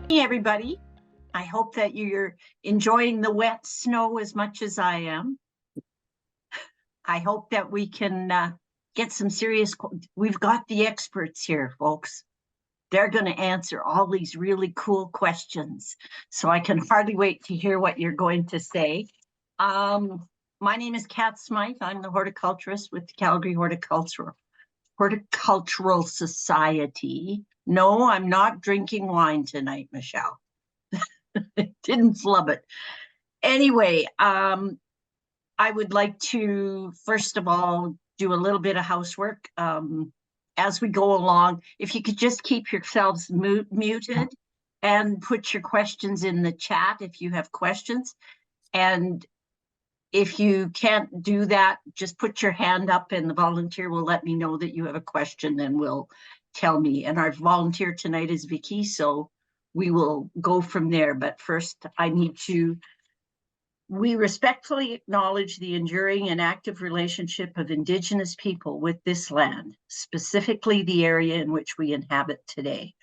Hey everybody, I hope that you're enjoying the wet snow as much as I am. I hope that we can get some serious, we've got the experts here, folks. They're going to answer all these really cool questions. So I can hardly wait to hear what you're going to say. My name is Kat Smythe. I'm the horticulturist with the Calgary Horticultural Society. No, I'm not drinking wine tonight, Michelle. Didn't flub it. Anyway, I would like to, first of all, do a little bit of housework. As we go along, if you could just keep yourselves muted and put your questions in the chat if you have questions. And if you can't do that, just put your hand up and the volunteer will let me know that you have a question and will tell me. And our volunteer tonight is Vicky, so we will go from there. But first, we respectfully acknowledge the enduring and active relationship of Indigenous people with this land, specifically the area in which we inhabit today,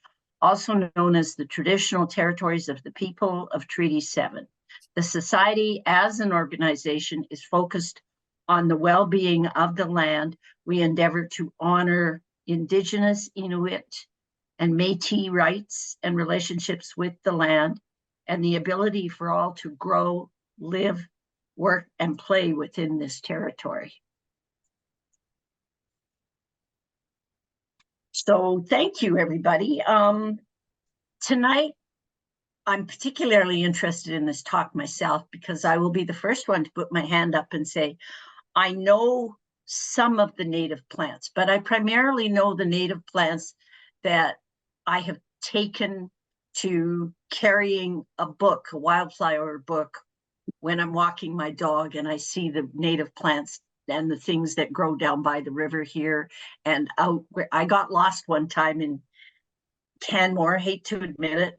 also known as the traditional territories of the people of Treaty 7. The Society as an organization is focused on the well-being of the land. We endeavor to honor Indigenous, Inuit, and Métis rights and relationships with the land, and the ability for all to grow, live, work, and play within this territory. So thank you, everybody. Tonight, I'm particularly interested in this talk myself because I will be the first one to put my hand up and say, I know some of the native plants, but I primarily know the native plants that I have taken to carrying a book, a wildflower book, when I'm walking my dog and I see the native plants and the things that grow down by the river here and out where I got lost one time in Canmore, hate to admit it,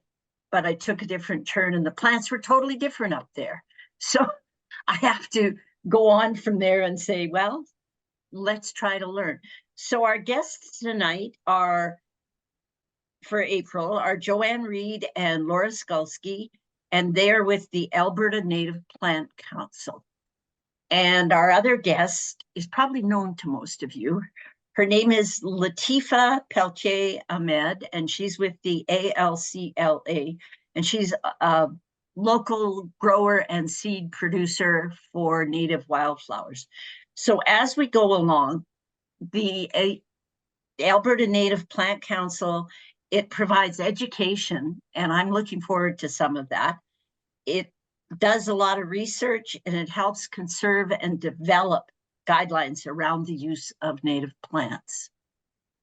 but I took a different turn and the plants were totally different up there. So I have to go on from there and say, well, let's try to learn. So our guests tonight are, for April, are Johanne Reid and Laura Skulski, and they are with the Alberta Native Plant Council. And our other guest is probably known to most of you. Her name is Latifa Pelletier-Ahmed, and she's with the ALCLA, and she's a local grower and seed producer for native wildflowers. So as we go along, the Alberta Native Plant Council, it provides education, and I'm looking forward to some of that. It does a lot of research, and it helps conserve and develop guidelines around the use of native plants.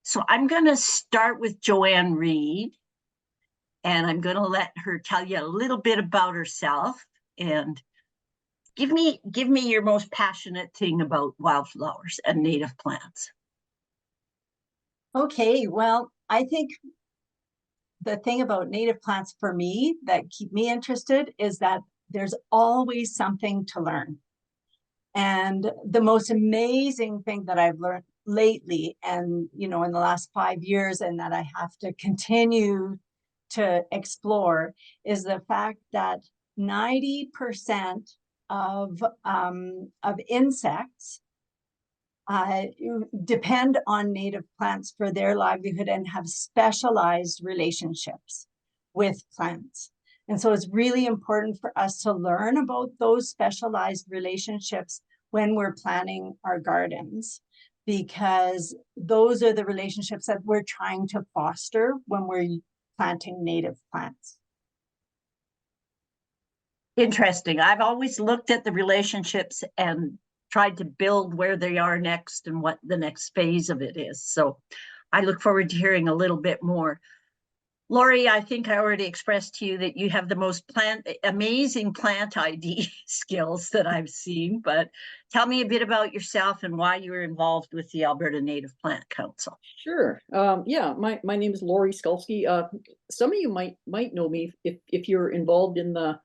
So I'm going to start with Johanne Reid, and I'm going to let her tell you a little bit about herself and give me your most passionate thing about wildflowers and native plants. Okay, well, I think the thing about native plants for me that keep me interested is that there's always something to learn. And the most amazing thing that I've learned lately, and in the last 5 years, and that I have to continue to explore, is the fact that 90% of insects depend on native plants for their livelihood and have specialized relationships with plants. And so it's really important for us to learn about those specialized relationships when we're planning our gardens, because those are the relationships that we're trying to foster when we're planting native plants. Interesting. I've always looked at the relationships and tried to build where they are next and what the next phase of it is. So I look forward to hearing a little bit more. Lori, I think I already expressed to you that you have the most amazing plant ID skills that I've seen, but tell me a bit about yourself and why you were involved with the Alberta Native Plant Council. Sure. Yeah, my name is Lori Skulski. Some of you might know me if you're involved in the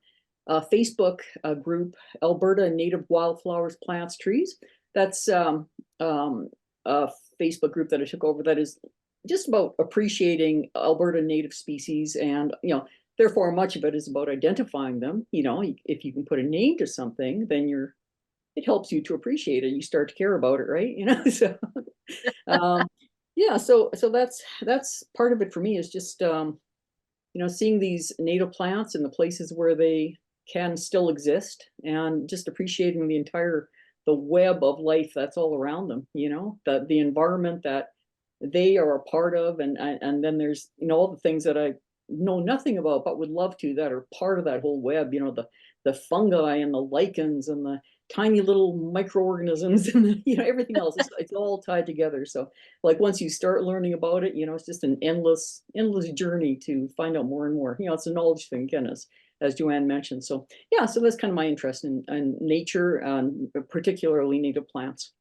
Facebook group, Alberta Native Wildflowers, Plants, Trees. That's a Facebook group that I took over that is just about appreciating Alberta native species and therefore much of it is about identifying them. You know, if you can put a name to something, then it helps you to appreciate it. You start to care about it, right? You know, so yeah, so that's part of it for me, is just you know, seeing these native plants in the places where they can still exist, and just appreciating the web of life that's all around them, you know, the environment that they are a part of, and then there's, you know, all the things that I know nothing about but would love to, that are part of that whole web, you know, the fungi and the lichens and the tiny little microorganisms and the, you know, everything else. It's all tied together. So like once you start learning about it, you know, it's just an endless journey to find out more and more. You know, it's a knowledge thing again, as Johanne mentioned. So yeah, so that's kind of my interest in nature, and particularly native plants.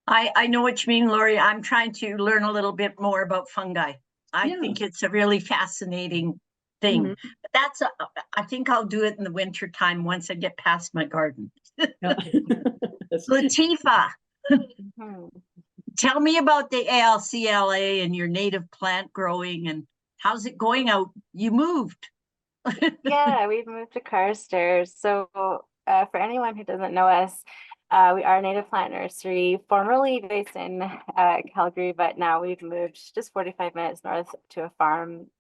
I know what you mean, Lori. I'm trying to learn a little bit more about fungi. I Yeah. think it's a really fascinating thing. Mhm. But I think I'll do it in the winter time once I get past my garden. Yeah. Latifa, Mhm. tell me about the ALCLA and your native plant growing, and how's it going out? You moved. Yeah, we've moved to Carstairs. So, for anyone who doesn't know us, we are a native plant nursery, formerly based in Calgary, but now we've moved just 45 minutes north to a farm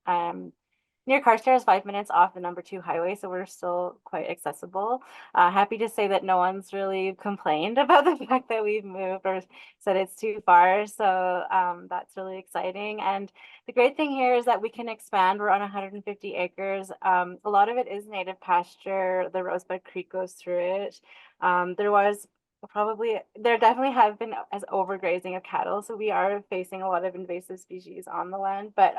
near Carstairs, 5 minutes off the #2 highway. So we're still quite accessible. Happy to say that no one's really complained about the fact that we've moved or said it's too far. So that's really exciting. And the great thing here is that we can expand. We're on 150 acres. A lot of it is native pasture. The Rosebud Creek goes through it. There definitely have been as overgrazing of cattle. So we are facing a lot of invasive species on the land, but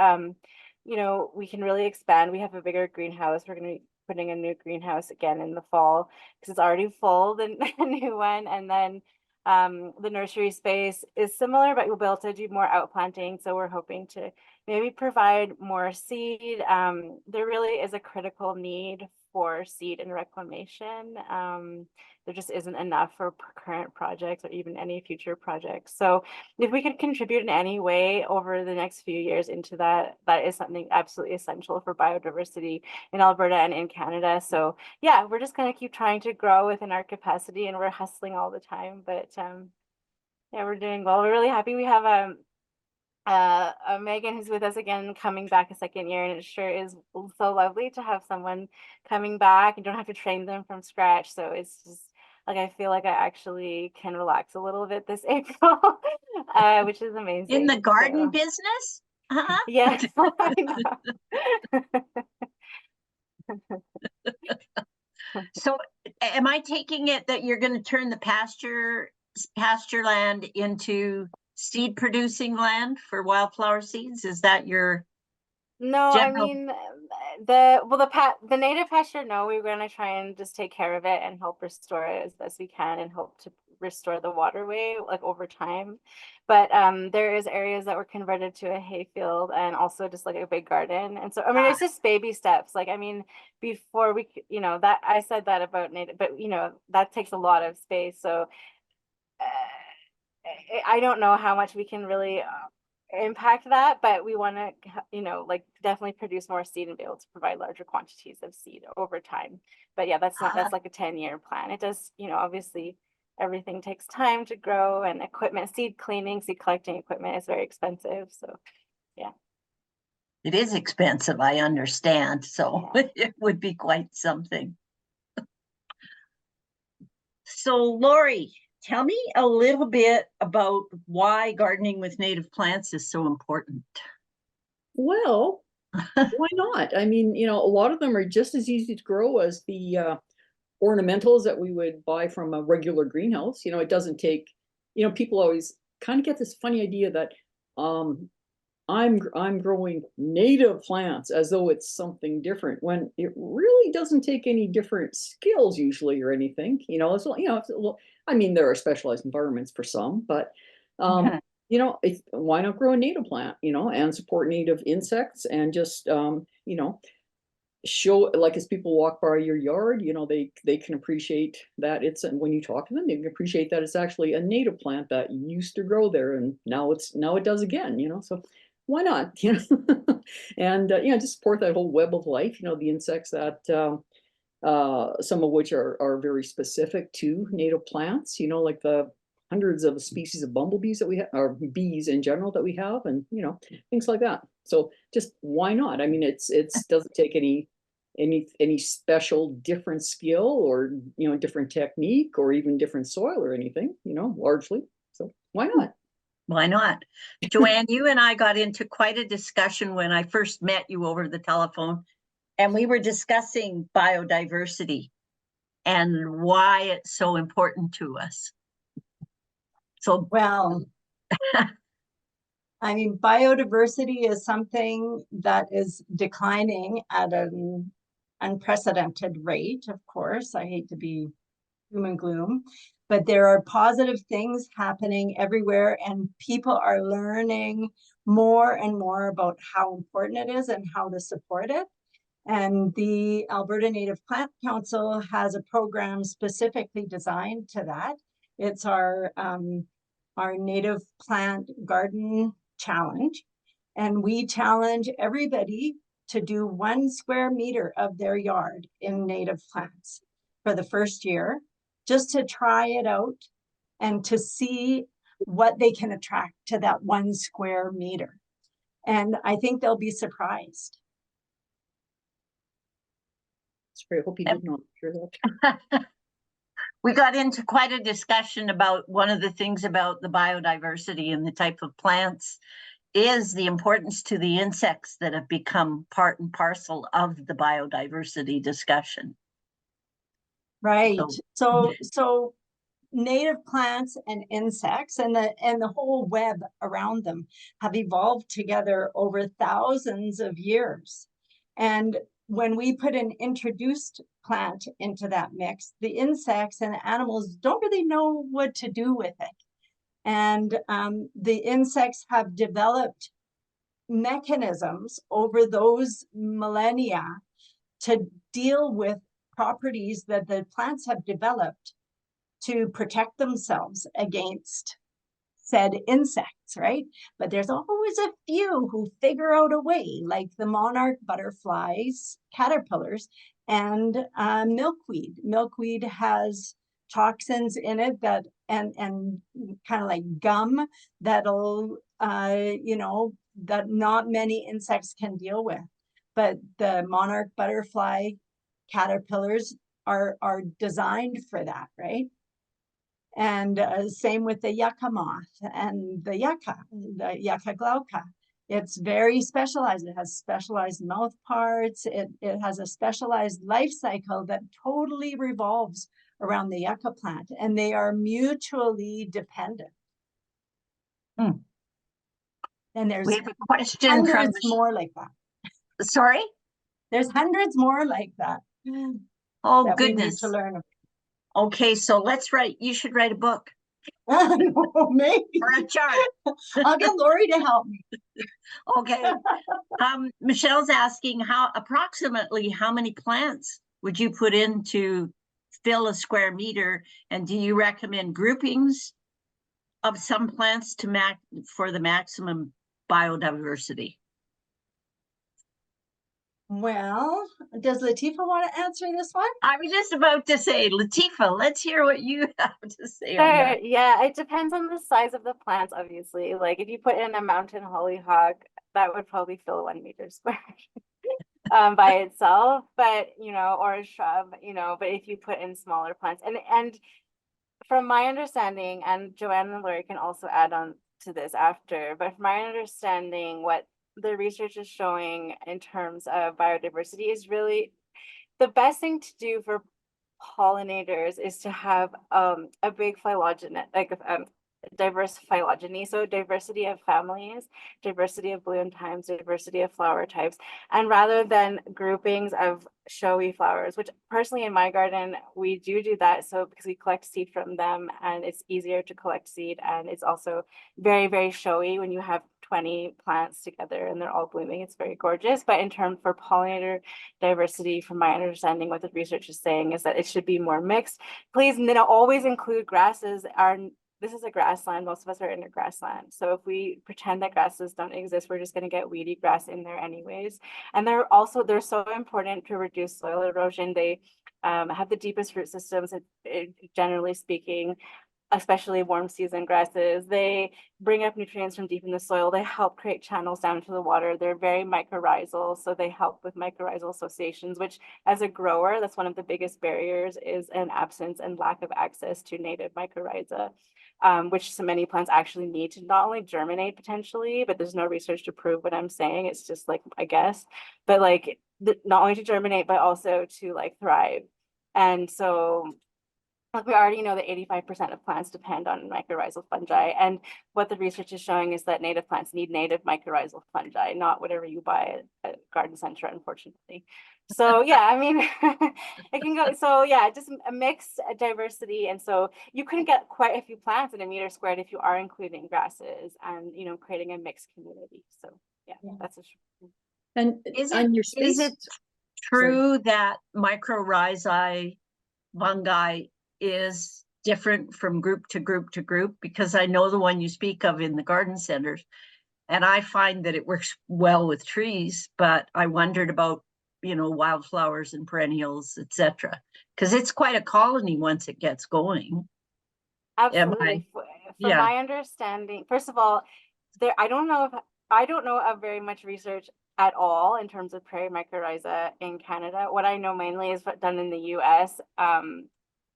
you know, we can really expand. We have a bigger greenhouse. We're going to be putting a new greenhouse again in the fall because it's already full, the new one. And then the nursery space is similar, but we'll be able to do more outplanting. So we're hoping to maybe provide more seed. There really is a critical need for seed and reclamation. There just isn't enough for current projects or even any future projects. So if we could contribute in any way over the next few years into that, that is something absolutely essential for biodiversity in Alberta and in Canada. So yeah, we're just going to keep trying to grow within our capacity, and we're hustling all the time. But yeah, we're doing well. We're really happy. We have Megan, who's with us again, coming back a second year, and it sure is so lovely to have someone coming back. You don't have to train them from scratch. So it's just like I feel like I actually can relax a little bit this April, which is amazing. In the garden So, business? Huh? yes, I know. So am I taking it that you're going to turn the pasture land into seed producing land for wildflower seeds? Is that your No, I general? mean the native pasture, no, we're gonna try and just take care of it and help restore it as best we can and hope to restore the waterway like over time. But there is areas that were converted to a hayfield and also just like a big garden. And so I mean it's just baby steps. Like I mean, before we you know, that I said that about native, but you know, that takes a lot of space. So I don't know how much we can really impact that, but we want to, you know, like definitely produce more seed and be able to provide larger quantities of seed over time. But yeah, that's like a 10-year plan. It does, you know, obviously everything takes time to grow, and equipment, seed cleaning, seed collecting equipment is very expensive. So yeah. It is expensive, I understand. So Yeah. it would be quite something. So Lori, tell me a little bit about why gardening with native plants is so important. Well, why not? I mean, you know, a lot of them are just as easy to grow as the ornamentals that we would buy from a regular greenhouse. You know, it doesn't take, you know, people always kind of get this funny idea that I'm growing native plants as though it's something different, when it really doesn't take any different skills usually or anything. You know, it's, you know, I mean, there are specialized environments for some, but you know, why not grow a native plant, you know, and support native insects, and just you know, show, like, as people walk by your yard, you know, they can appreciate that it's, and when you talk to them, they can appreciate that it's actually a native plant that used to grow there, and now it does again, you know. So why not? You know, and you know, just support that whole web of life. You know, the insects that some of which are very specific to native plants. You know, like the hundreds of species of bumblebees that we have, or bees in general that we have, and you know, things like that. So just why not? I mean, it's doesn't take any special different skill or, you know, different technique or even different soil or anything, you know, largely. So why not? Why not? Joanne, you and I got into quite a discussion when I first met you over the telephone, and we were discussing biodiversity and why it's so important to us. So, Well, I mean, biodiversity is something that is declining at an unprecedented rate, of course. I hate to be doom and gloom, but there are positive things happening everywhere, and people are learning more and more about how important it is and how to support it. And the Alberta Native Plant Council has a program specifically designed to that. It's our Native Plant Garden Challenge. And we challenge everybody to do 1 square meter of their yard in native plants for the first year, just to try it out and to see what they can attract to that 1 square meter. And I think they'll be surprised. It's great. I hope you did not hear that. we got into quite a discussion about one of the things about the biodiversity and the type of plants is the importance to the insects that have become part and parcel of the biodiversity discussion. Right. So native plants and insects and the whole web around them have evolved together over thousands of years. And when we put an introduced plant into that mix, the insects and the animals don't really know what to do with it. And the insects have developed mechanisms over those millennia to deal with properties that the plants have developed to protect themselves against said insects, right? But there's always a few who figure out a way, like the monarch butterflies, caterpillars, and milkweed. Milkweed has toxins in it that and kind of like gum that'll that not many insects can deal with. But the monarch butterfly caterpillars are designed for that, right? And same with the yucca moth and the yucca glauca. It's very specialized. It has specialized mouth parts. It has a specialized life cycle that totally revolves around the yucca plant, and they are mutually dependent. Hmm. And there's We have a question hundreds more like that. Sorry? There's hundreds more like that. Oh, that goodness. We need to learn about. Okay, so you should write a book. Maybe. Or a chart. I'll get Lori to help me. Okay. Michelle's asking approximately how many plants would you put in to fill a square meter? And do you recommend groupings of some plants for the maximum biodiversity? Well, does Latifa want to answer this one? I was just about to say, Latifa, let's hear what you have to say on Sure, that. yeah, it depends on the size of the plants, obviously. Like if you put in a mountain hollyhock, that would probably fill 1 meter square by itself, but or a shrub, but if you put in smaller plants and from my understanding, and Joanne and Lori can also add on to this after, but from my understanding, what the research is showing in terms of biodiversity is really the best thing to do for pollinators is to have a big phylogeny, like diverse phylogeny, so diversity of families, diversity of bloom times, diversity of flower types, and rather than groupings of showy flowers, which personally in my garden we do that, so because we collect seed from them and it's easier to collect seed, and it's also very, very showy when you have 20 plants together and they're all blooming. It's very gorgeous. But in terms for pollinator diversity, from my understanding, what the research is saying is that it should be more mixed. Please always include grasses. this is a grassland. Most of us are in a grassland. So if we pretend that grasses don't exist, we're just going to get weedy grass in there anyways. And they're so important to reduce soil erosion. They have the deepest root systems, generally speaking, especially warm season grasses. They bring up nutrients from deep in the soil. They help create channels down to the water. They're very mycorrhizal, so they help with mycorrhizal associations, which as a grower, that's one of the biggest barriers, is an absence and lack of access to native mycorrhiza, which so many plants actually need to not only germinate potentially, but there's no research to prove what I'm saying. It's just like, I guess, but like not only to germinate, but also to like thrive. And so like we already know that 85% of plants depend on mycorrhizal fungi. And what the research is showing is that native plants need native mycorrhizal fungi, not whatever you buy at garden center, unfortunately. So yeah, I mean, it can go, so yeah, just a mixed diversity. And so you couldn't get quite a few plants in a meter squared if you are including grasses and, you know, creating a mixed community. So yeah. That's a And Is on it, your is space, it true that mycorrhizae fungi is different from group to group to group? Because I know the one you speak of in the garden centers, and I find that it works well with trees, but I wondered about, you know, wildflowers and perennials, etc. Because it's quite a colony once it gets going. absolutely. From Yeah. my understanding, first of all, I don't know of very much research at all in terms of prairie mycorrhiza in Canada. What I know mainly is what's done in the US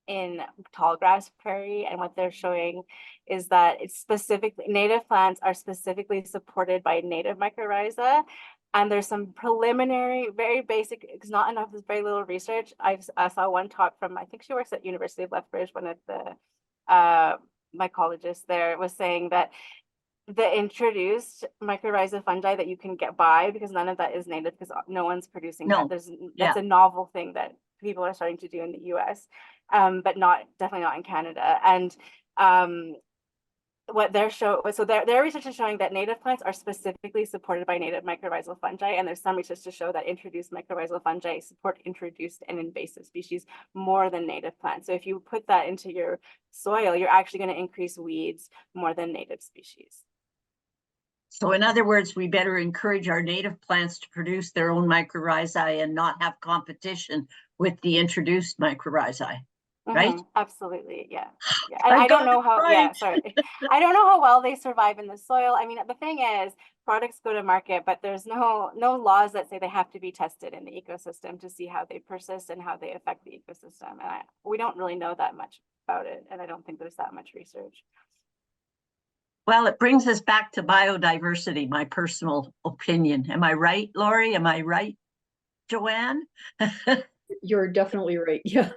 in tallgrass prairie, and what they're showing is that it's specifically native plants are specifically supported by native mycorrhiza. And there's some preliminary, very basic, it's not enough, there's very little research. I saw one talk from, I think she works at University of Lethbridge, one of the mycologists there was saying that the introduced mycorrhiza fungi that you can get by, because none of that is native, because no one's producing No. that. That's a novel thing that people are starting to do in the US, but definitely not in Canada. And what their research is showing that native plants are specifically supported by native mycorrhizal fungi, and there's some research to show that introduced mycorrhizal fungi support introduced and invasive species more than native plants. So if you put that into your soil, you're actually going to increase weeds more than native species. So in other words, we better encourage our native plants to produce their own mycorrhizae and not have competition with the introduced mycorrhizae, right? Absolutely, yeah. And I don't know how, sorry. I don't know how well they survive in the soil. I mean, the thing is, products go to market, but there's no laws that say they have to be tested in the ecosystem to see how they persist and how they affect the ecosystem. And we don't really know that much about it, and I don't think there's that much research. Well, it brings us back to biodiversity, my personal opinion. Am I right, Laurie? Am I right, Joanne? you're definitely right. Yeah.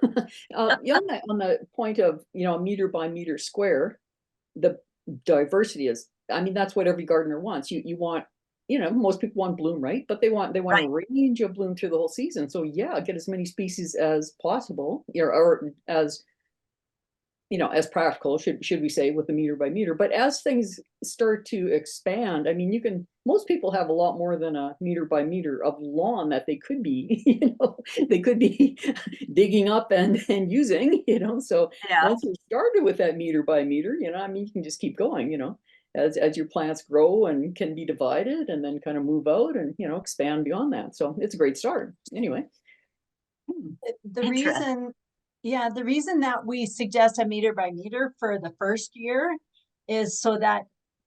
On the point of, you know, meter by meter square, the diversity is, I mean, that's what every gardener wants. You want, you know, most people want bloom, right? But they want Right. a range of bloom through the whole season. So yeah, get as many species as possible, you know, or as, you know, as practical, should we say, with the meter by meter. But as things start to expand, I mean, most people have a lot more than a meter by meter of lawn that they could be, you know, they could be digging up and using, you know. So Yeah. once you started with that meter by meter, you know, I mean, you can just keep going, you know, as your plants grow and can be divided and then kind of move out and, you know, expand beyond that. So it's a great start anyway. The reason that we suggest a meter by meter for the first year is so that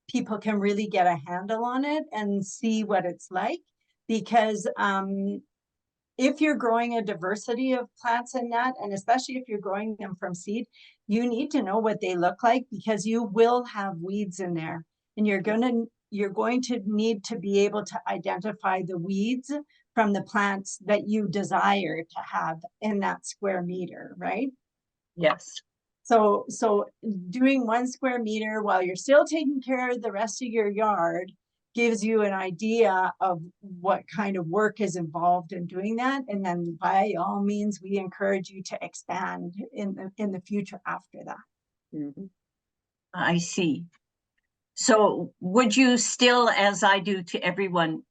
people can really get a handle on it and see what it's like. Because if you're growing a diversity of plants in that, and especially if you're growing them from seed, you need to know what they look like, because you will have weeds in there, and you're going to need to be able to identify the weeds from the plants that you desire to have in that square meter, right? Yes. So doing 1 square meter while you're still taking care of the rest of your yard gives you an idea of what kind of work is involved in doing that. And then by all means, we encourage you to expand in the future after that. Mm-hmm. I see. So would you still, as I do to everyone,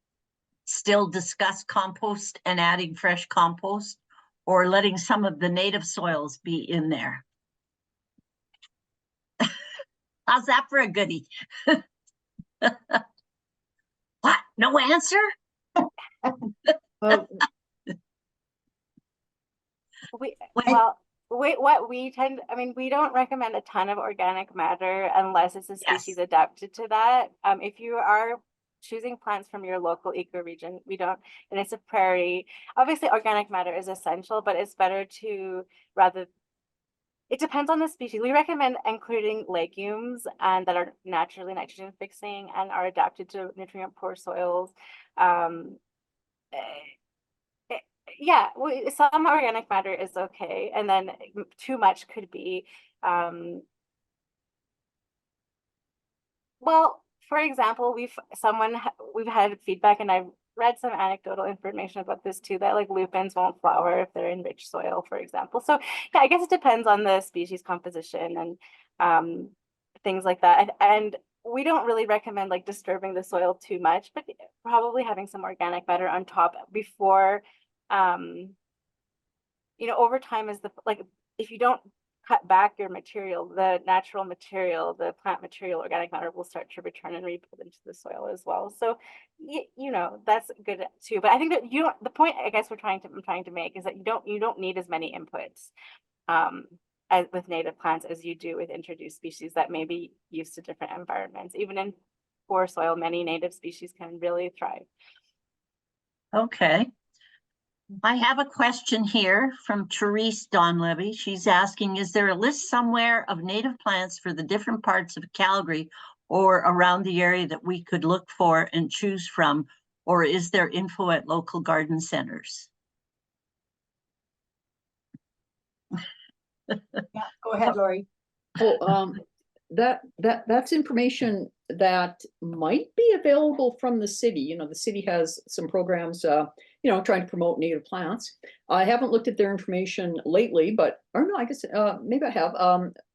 still discuss compost and adding fresh compost, or letting some of the native soils be in there? How's that for a goodie? What? No answer? Uh, What we tend, I mean, we don't recommend a ton of organic matter unless it's a species Yes. adapted to that. If you are choosing plants from your local ecoregion, we don't, and it's a prairie. Obviously, organic matter is essential, but it's better to it depends on the species. We recommend including legumes and that are naturally nitrogen fixing and are adapted to nutrient poor soils. Um, yeah, some organic matter is okay, and then too much could be well, for example, we've had feedback, and I've read some anecdotal information about this too, that like lupins won't flower if they're in rich soil, for example. So yeah, I guess it depends on the species composition and things like that. And we don't really recommend like disturbing the soil too much, but probably having some organic matter on top before over time is if you don't cut back your material, the natural material, the plant material, organic matter will start to return and rebuild into the soil as well. So, that's good too. But I think that the point I guess I'm trying to make is that you don't need as many inputs as with native plants as you do with introduced species that may be used to different environments. Even in poor soil, many native species can really thrive. Okay. I have a question here from Therese Donlevy. She's asking, is there a list somewhere of native plants for the different parts of Calgary or around the area that we could look for and choose from? Or is there info at local garden centers? Yeah, go ahead, Lori. Oh, that's information that might be available from the city. The city has some programs, trying to promote native plants. I haven't looked at their information lately, or no, I guess maybe I have.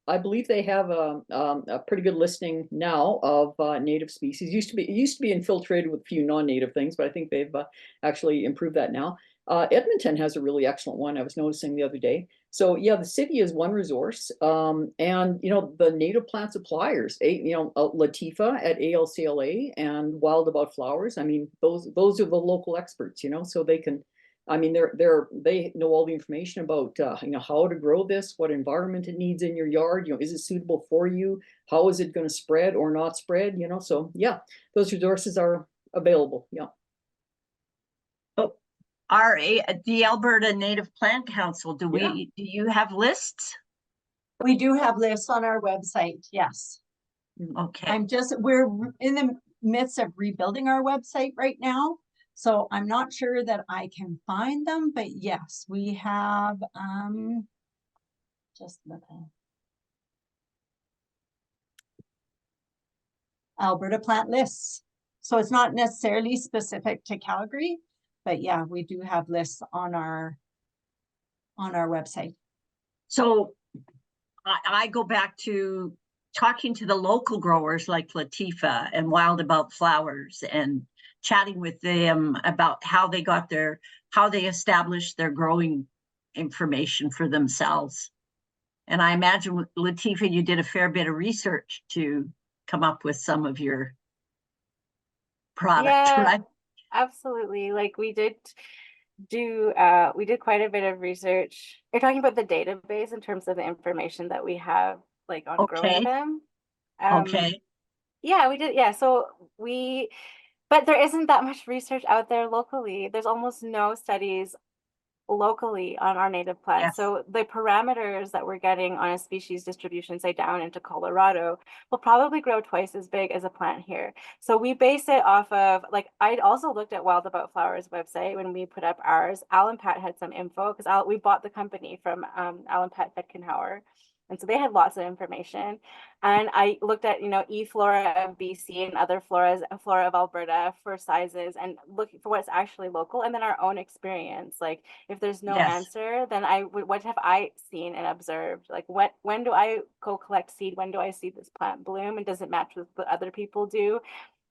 I believe they have a pretty good listing now of native species. It used to be infiltrated with a few non-native things, but I think they've actually improved that now. Edmonton has a really excellent one I was noticing the other day. So yeah, the city is one resource, and the native plant suppliers, Latifa at ALCLA and Wild About Flowers. I mean, those are the local experts, so they can. I mean, they know all the information about how to grow this, what environment it needs in your yard. Is it suitable for you? How is it going to spread or not spread? So yeah, those resources are available. Yeah. The Alberta Native Plant Council, do you have lists? We do have lists on our website, yes. Okay. We're in the midst of rebuilding our website right now, so I'm not sure that I can find them, but yes, we have just looking. Alberta plant lists. So it's not necessarily specific to Calgary, but yeah, we do have lists on our website. So I go back to talking to the local growers like Latifa and Wild About Flowers and chatting with them about how they established their growing information for themselves. And I imagine, Latifa, you did a fair bit of research to come up with some of your product, right? Absolutely. Like we did quite a bit of research. You're talking about the database in terms of the information that we have like on growing them. Okay. Yeah, we did. Yeah. But there isn't that much research out there locally. There's almost no studies locally on our native plants. Yes. So the parameters that we're getting on a species distribution, say down into Colorado, will probably grow twice as big as a plant here. So we base it off of, like, I'd also looked at Wild About Flowers website when we put up ours. Alan Pat had some info because we bought the company from Alan Pat Fetkenhauer. And so they had lots of information. And I looked at, eFlora of BC and other flora of Alberta for sizes and looking for what's actually local, and then our own experience. Like if there's no answer, then what have I seen and observed? Like when do I go collect seed? When do I see this plant bloom? And does it match with what other people do?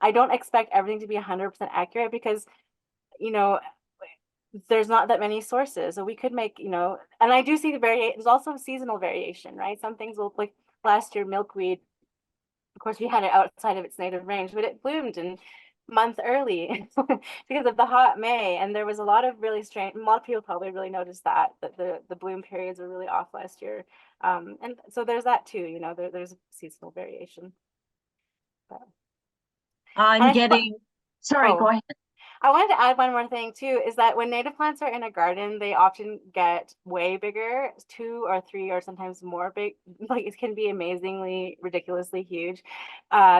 I don't expect everything to be 100% accurate because, there's not that many sources. So we could make, and I do see there's also seasonal variation, right? Some things will, like last year, milkweed course, we had it outside of its native range, but it bloomed in month early because of the hot May. And there was a lot of really strange, a lot of people probably really noticed that the bloom periods were really off last year. And so there's that too, you know, there's seasonal variation. But, I'm getting, sorry, go ahead. I wanted to add one more thing too, is that when native plants are in a garden, they often get way bigger, 2 or 3 or sometimes more big. Like it can be amazingly, ridiculously huge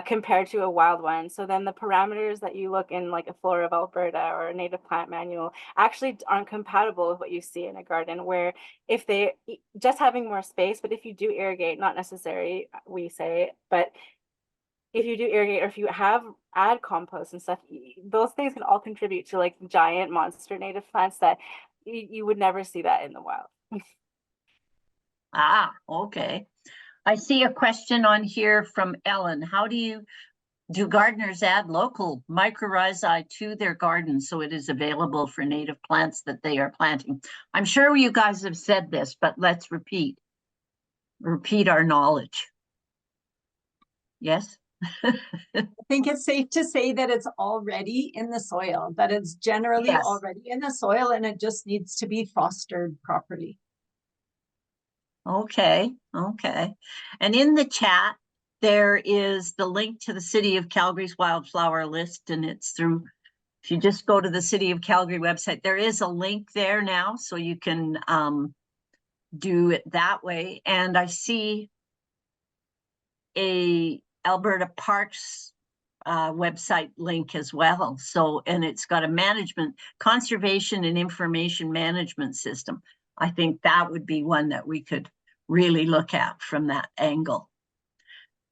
compared to a wild one. So then the parameters that you look in like a Flora of Alberta or a native plant manual actually aren't compatible with what you see in a garden, where if they just having more space, but if you do irrigate, not necessary, we say, but if you do irrigate or if you add compost and stuff, those things can all contribute to like giant monster native plants that you would never see that in the wild. Ah, okay. I see a question on here from Ellen. How do gardeners add local mycorrhizae to their garden so it is available for native plants that they are planting? I'm sure you guys have said this, but let's repeat our knowledge. Yes? I think it's safe to say that it's already in the soil, that it's generally Yes. already in the soil and it just needs to be fostered properly. Okay, okay. And in the chat, there is the link to the City of Calgary's wildflower list, and it's through, if you just go to the City of Calgary website, there is a link there now, so you can do it that way. And I see a Alberta Parks website link as well. So, and it's got a management, conservation and information management system. I think that would be one that we could really look at from that angle.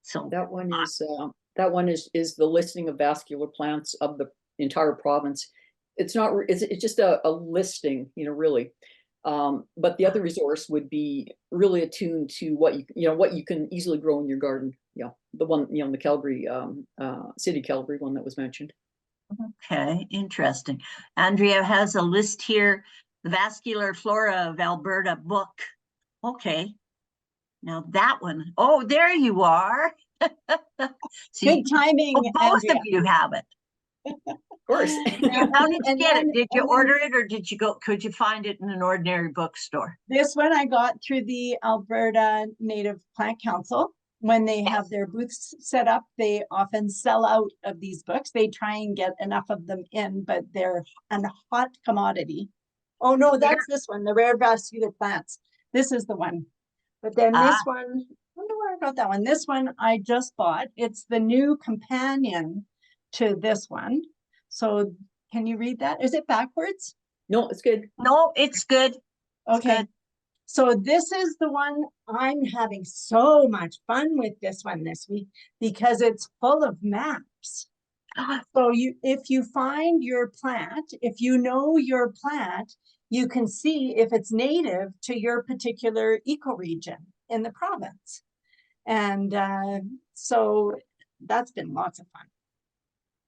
So that one is the listing of vascular plants of the entire province. It's not, it's just a listing, you know, really. But the other resource would be really attuned to what you can easily grow in your garden. Yeah, the one, you know, the Calgary, City Calgary one that was mentioned. Okay, interesting. Andrea has a list here, the Vascular Flora of Alberta book. Okay, now that one, oh, there you are. Good timing, both Andrea. of you have it. Of course. How did you get it? Did you order it, or could you find it in an ordinary bookstore? This one I got through the Alberta Native Plant Council. When they have their booths set up, they often sell out of these books. They try and get enough of them in, but they're a hot commodity. Oh no, that's this one, the Rare Vascular Plants. This is the one. But then this one, I wonder where I got that one. This one I just bought. It's the new companion to this one. So can you read that? Is it backwards? No, it's good. No, it's good. Okay. Good. So this is the one. I'm having so much fun with this one this week because it's full of maps. So if you find your plant, if you know your plant, you can see if it's native to your particular ecoregion in the province. And so that's been lots of fun.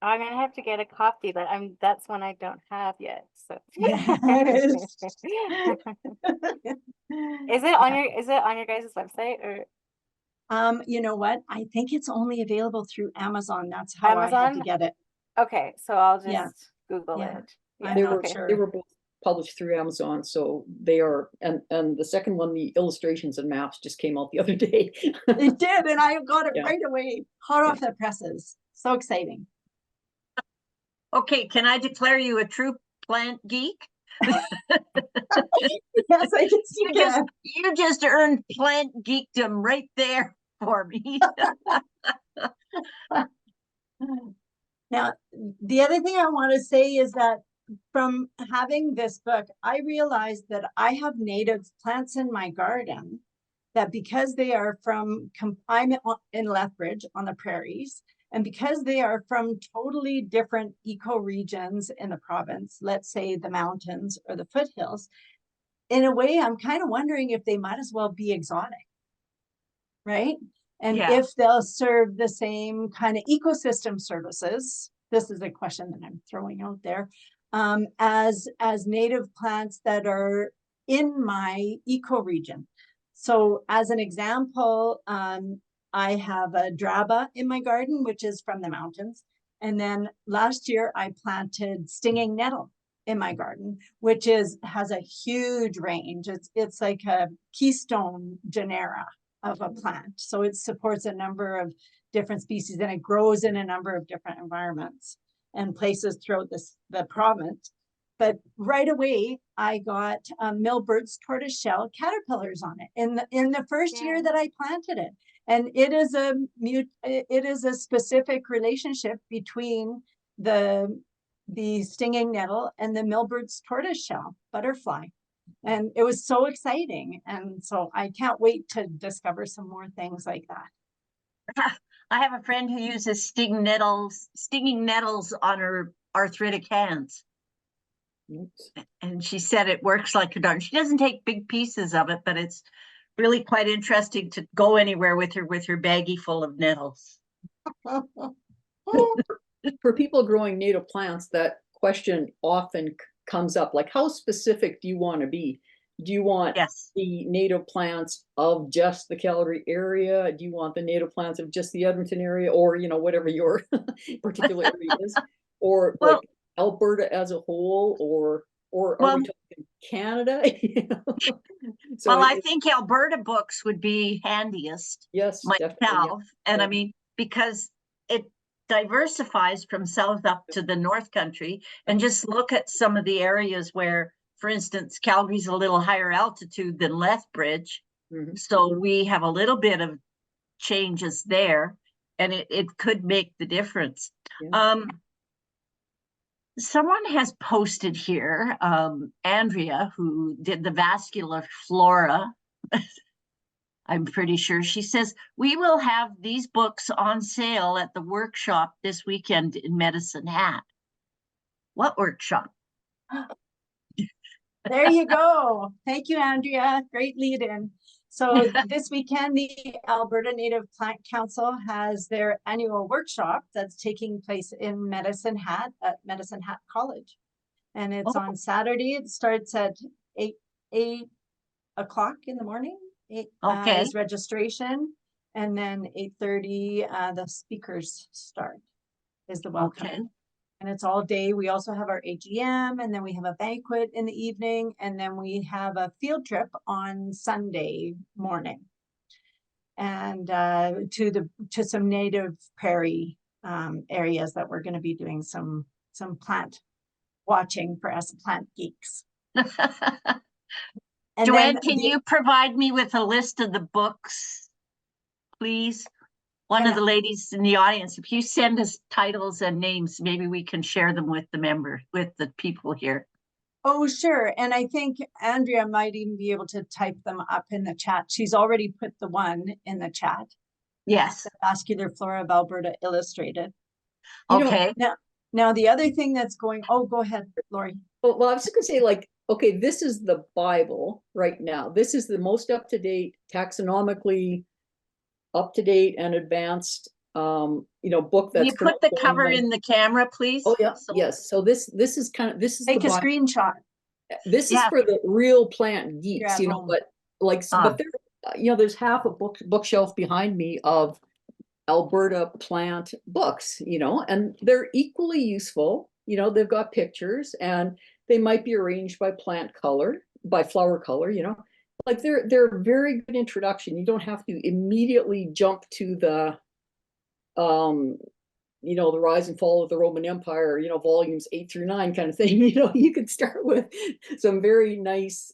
I'm gonna have to get a copy, but that's one I don't have yet. So Yes. Is it on your guys' website or? You know what? I think it's only available through Amazon. That's how I had to get it. Okay, so I'll just Google it. Yeah, They were both published through Amazon, so they are, and the second one, the illustrations and maps, just came out the other day. It did, and I got it right away, hot off the presses. So exciting. Okay, can I declare you a true plant geek? Yes, I can see that. You just earned plant geekdom right there for me. Now, the other thing I want to say is that from having this book, I realized that I have native plants in my garden that because they are from, I'm in Lethbridge on the prairies, and because they are from totally different ecoregions in the province, let's say the mountains or the foothills, in a way, I'm kind of wondering if they might as well be exotic, right? And if they'll serve the same kind of ecosystem services, this is a question that I'm throwing out there, as native plants that are in my ecoregion. So as an example, I have a draba in my garden, which is from the mountains. And then last year I planted stinging nettle in my garden, which has a huge range. It's like a keystone genera of a plant. So it supports a number of different species, and it grows in a number of different environments and places throughout the province. But right away, I got Milbert's tortoiseshell caterpillars on it in the first year that I planted it. And it is a specific relationship between the stinging nettle and the Milbert's tortoiseshell butterfly. And it was so exciting. And so I can't wait to discover some more things like that. I have a friend who uses stinging nettles on her arthritic hands. Oops. And she said it works like a darn. She doesn't take big pieces of it, but it's really quite interesting to go anywhere with her baggie full of nettles. For people growing native plants, that question often comes up, like, how specific do you want to be? Do you want the native plants of just the Calgary area? Do you want the native plants of just the Edmonton area, or, you know, whatever your particular area is, or like Alberta as a whole, or are we talking Canada? You know? So well, I think Alberta books would be handiest. Yes, myself, yeah. and I mean, because it diversifies from south up to the North Country, and just look at some of the areas where, for instance, Calgary's a little higher altitude than Lethbridge, so we have a little bit of changes there, and it could make the difference. Someone has posted here, Andrea, who did the vascular flora. I'm pretty sure. She says, we will have these books on sale at the workshop this weekend in Medicine Hat. What workshop? There you go. Thank you, Andrea. Great lead in. So this weekend, the Alberta Native Plant Council has their annual workshop that's taking place in Medicine Hat at Medicine Hat College. And it's on Saturday. It starts at 8 o'clock in the morning. 8 is registration. And then 8:30, the speakers start, is the welcome. And it's all day. We also have our AGM, and then we have a banquet in the evening, and then we have a field trip on Sunday morning, and to some native prairie areas that we're going to be doing some plant watching for us plant geeks. And Joanne, can you provide me with a list of the books, please? One of the ladies in the audience, if you send us titles and names, maybe we can share them with the people here. Oh, sure. And I think Andrea might even be able to type them up in the chat. She's already put the one in the chat. Yes. The Vascular Flora of Alberta Illustrated. Okay. Now the other thing that's going, go ahead, Lori. Well, I was just gonna say, like, okay, this is the Bible right now. This is the most up-to-date, taxonomically up-to-date and advanced book that's. Can you put the cover in the camera, please? Oh yeah, yes. So this is take a screenshot. This is for the real plant geeks, but but there, there's half a bookshelf behind me of Alberta plant books, and they're equally useful. They've got pictures, and they might be arranged by plant color, by flower color, like they're a very good introduction. You don't have to immediately jump to the the rise and fall of the Roman Empire, volumes 8 through 9 kind of thing. You could start with some very nice,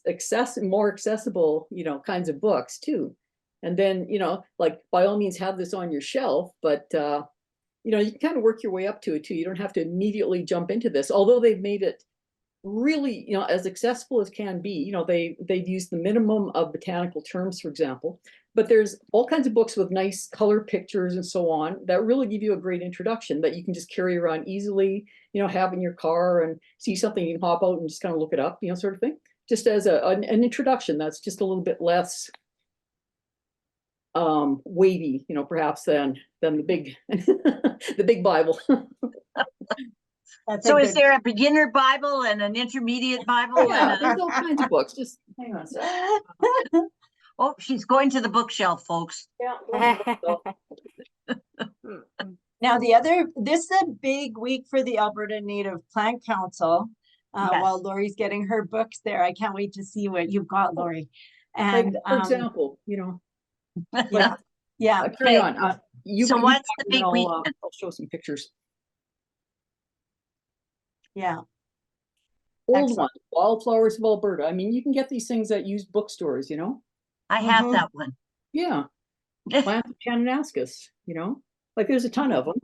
more accessible, kinds of books too. And then, like, by all means have this on your shelf, but you can kind of work your way up to it too. You don't have to immediately jump into this, although they've made it really, as accessible as can be. They've used the minimum of botanical terms, for example, but there's all kinds of books with nice color pictures and so on that really give you a great introduction that you can just carry around easily, have in your car, and see something, you can hop out and just kind of look it up, sort of thing, just as an introduction that's just a little bit less weighty, perhaps than the big the big Bible. So is there a beginner Bible and an intermediate Bible? Yeah, there's all kinds of books. Just hang on a second. Oh, she's going to the bookshelf, folks. Yeah. Now, this is a big week for the Alberta Native Plant Council. Yes. While Lori's getting her books there, I can't wait to see what you've got, Lori. Like, And for example, you know, yeah, yeah. carry Okay. on. You So can what's talk the and then big I'll, weekend? I'll show some pictures. Yeah. Old Excellent. one, Wildflowers of Alberta. I mean, you can get these things at used bookstores, you know? I have Mhm. that one. Yeah. Plants of Kananaskis, you know? Like there's a ton of them,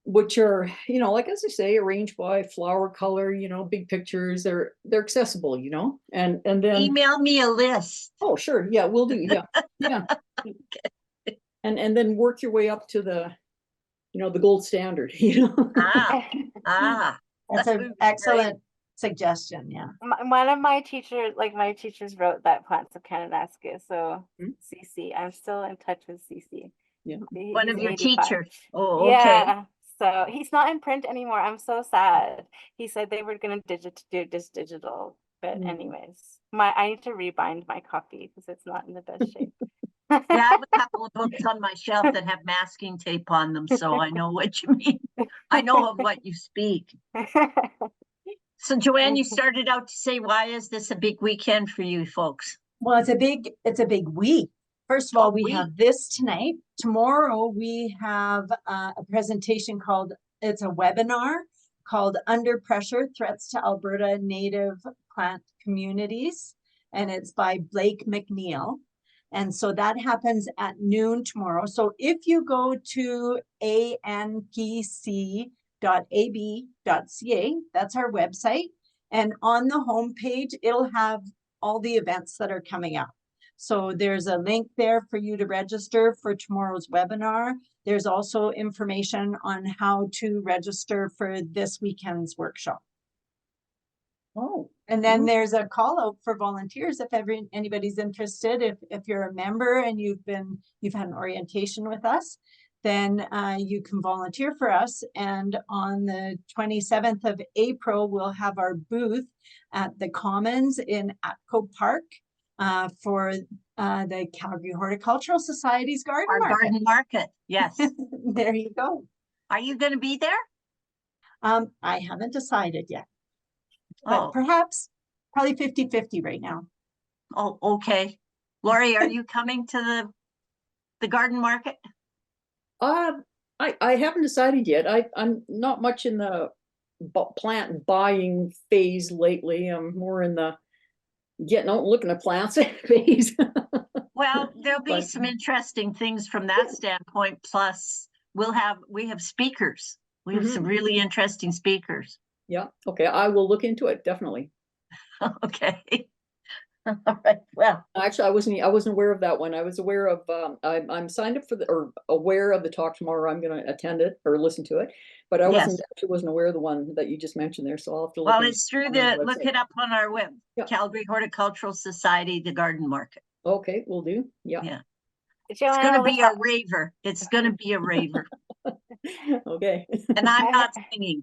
which are, you know, like as I say, arranged by flower color, you know, big pictures. They're accessible, you know? And then Email me a list. oh sure, yeah, we'll do, yeah. Yeah. And then work your way up to the, you know, the gold standard, you know? That's that an would be excellent suggestion. Yeah. One of my teachers, my teachers wrote that Plants of Kananaskis. So Hmm. CC, I'm still in touch with CC. Yeah. One He's of your 85. teachers. Oh, okay. Yeah. So he's not in print anymore. I'm so sad. He said they were gonna do this digital, but Mm. anyways, I need to rebind my copy because it's not in the best shape. Yeah, I have a couple of books on my shelf that have masking tape on them, so I know what you mean. I know of what you speak. So Joanne, you started out to say, why is this a big weekend for you folks? Well, it's a big week. First of all, we week. have this tonight. Tomorrow we have a presentation it's a webinar called Under Pressure, Threats to Alberta Native Plant Communities. And it's by Blake McNeil. And so that happens at noon tomorrow. So if you go to anpc.ab.ca, that's our website. And on the homepage, it'll have all the events that are coming up. So there's a link there for you to register for tomorrow's webinar. There's also information on how to register for this weekend's workshop. Oh. And then there's a call out for volunteers if anybody's interested. If you're a member and you've had an orientation with us, then you can volunteer for us. And on the 27th of April, we'll have our booth at the Commons in Atco Park for the Calgary Horticultural Society's garden Our market. garden market, yes. There you go. Are you going to be there? I haven't decided yet, but Oh, perhaps probably 50-50 right now. oh, okay. Lori, are you coming to the garden market? I haven't decided yet. I'm not much in the plant buying phase lately. I'm more in the getting out, looking at plants phase. Well, there'll be But- some interesting things from that standpoint. Plus, we have speakers. We have some really interesting speakers. Yeah. Okay. I will look into it. Definitely. Okay. All right. Well, Actually, I wasn't aware of that one. I was aware of, I'm signed up for or aware of the talk tomorrow. I'm going to attend it or listen to it, but I wasn't aware of the one that you just mentioned there. So I'll have to look. well, it's through look it up on our web, Yeah. Calgary Horticultural Society, the garden market. Okay, we'll do. Yeah. Yeah. It's Joanne, going to be a raver. It's going to be a raver. Okay. And I'm not singing.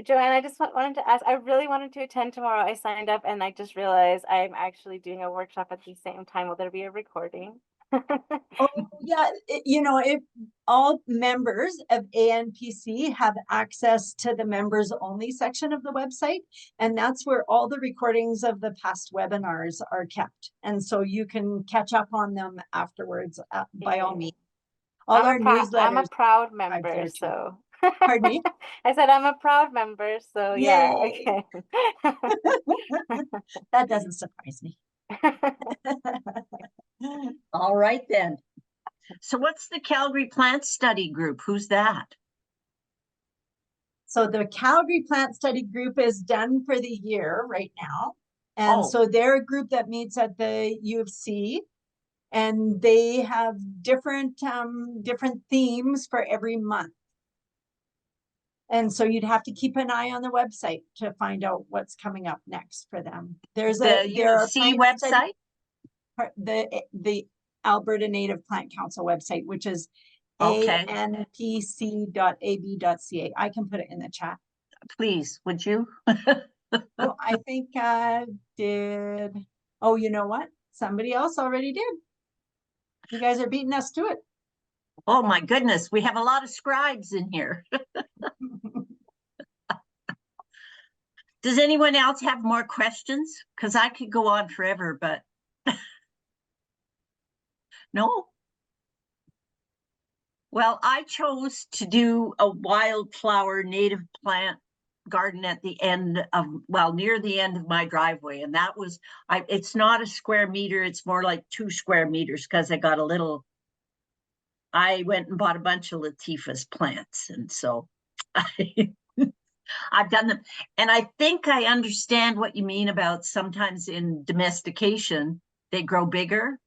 Joanne, I just wanted to ask, I really wanted to attend tomorrow. I signed up and I just realized I'm actually doing a workshop at the same time. Will there be a recording? Oh, yeah. If all members of ANPC have access to the members only section of the website, and that's where all the recordings of the past webinars are kept. And so you can catch up on them afterwards by all means. All our newsletters. I'm a proud member, there too. so. Pardon me? I said I'm a proud member, so yeah, Yay. okay. That doesn't surprise me. All right then. So what's the Calgary Plant Study Group? Who's that? So the Calgary Plant Study Group is done for the year right now. And Oh. so they're a group that meets at the U of C, and they have different themes for every month. And so you'd have to keep an eye on the website to find out what's coming up next for them. There's The U of C website? The Alberta Native Plant Council website, which is Okay. anpc.ab.ca. I can put it in the chat. Please, would you? Oh, I think did. Oh, you know what? Somebody else already did. You guys are beating us to it. Oh my goodness, we have a lot of scribes in here. Does anyone else have more questions? Because I could go on forever, but no. Well, I chose to do a wildflower native plant garden at the end of, well, near the end of my driveway. And that was, it's not a square meter, it's more like 2 square meters because I got a little, I went and bought a bunch of Latifa's plants. And so I've done them. And I think I understand what you mean about sometimes in domestication, they grow bigger,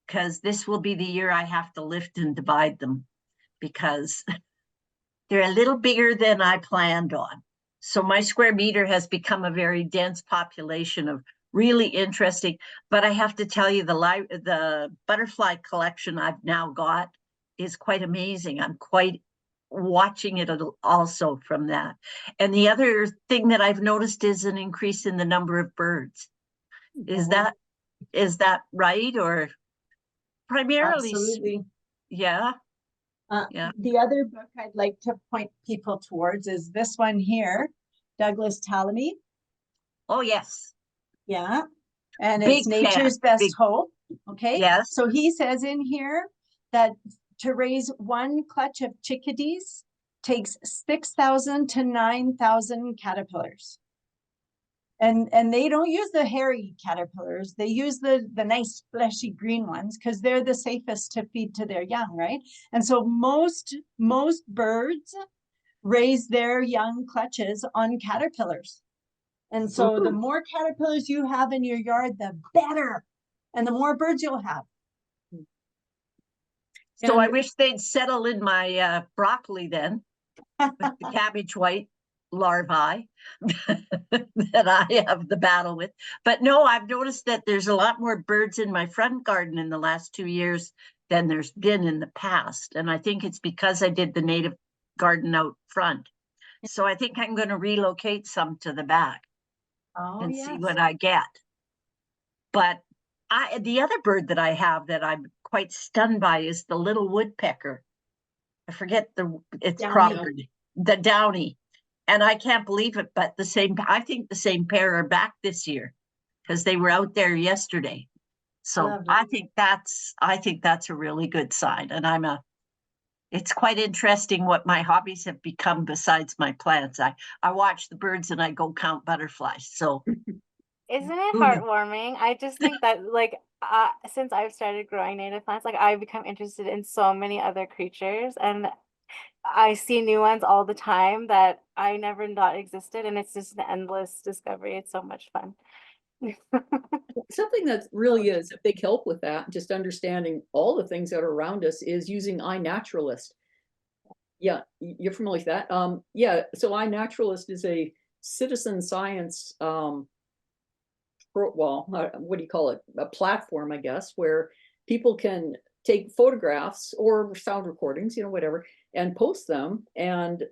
because this will be the year I have to lift and divide them because they're a little bigger than I planned on. So my square meter has become a very dense population of really interesting, but I have to tell you, the butterfly collection I've now got is quite amazing. I'm quite watching it also from that. And the other thing that I've noticed is an increase in the number of birds. Is that right? Or primarily? Absolutely. Yeah. Yeah. The other book I'd like to point people towards is this one here, Douglas Tallamy. Oh, yes. Yeah. And Big it's Nature's fan. Best Big. Hope. Okay. Yes. So he says in here that to raise 1 clutch of chickadees takes 6,000 to 9,000 caterpillars. And they don't use the hairy caterpillars. They use the nice fleshy green ones because they're the safest to feed to their young, right? And so most birds raise their young clutches on caterpillars. And so the more caterpillars you have in your yard, the better. And the more birds you'll have. So I wish they'd settle in my broccoli then with the cabbage white larvae that I have the battle with. But no, I've noticed that there's a lot more birds in my front garden in the last 2 years than there's been in the past. And I think it's because I did the native garden out front. So I think I'm going to relocate some to the back and see what I get. But the other bird that I have that I'm quite stunned by is the little woodpecker. I forget it's Downy. Crawford, the downy. And I can't believe it, but I think the same pair are back this year because they were out there yesterday. So Lovely. I think that's a really good sign. And it's quite interesting what my hobbies have become besides my plants. I watch the birds and I go count butterflies. So Isn't it Who knew? heartwarming? I just think that since I've started growing native plants, like I've become interested in so many other creatures, and I see new ones all the time that I never thought existed, and it's just an endless discovery. It's so much fun. Something that really is a big help with that, just understanding all the things that are around us, is using iNaturalist. Yeah, you're familiar with that. Yeah, so iNaturalist is a citizen science what do you call it? A platform, I guess, where people can take photographs or sound recordings, whatever, and post them. And,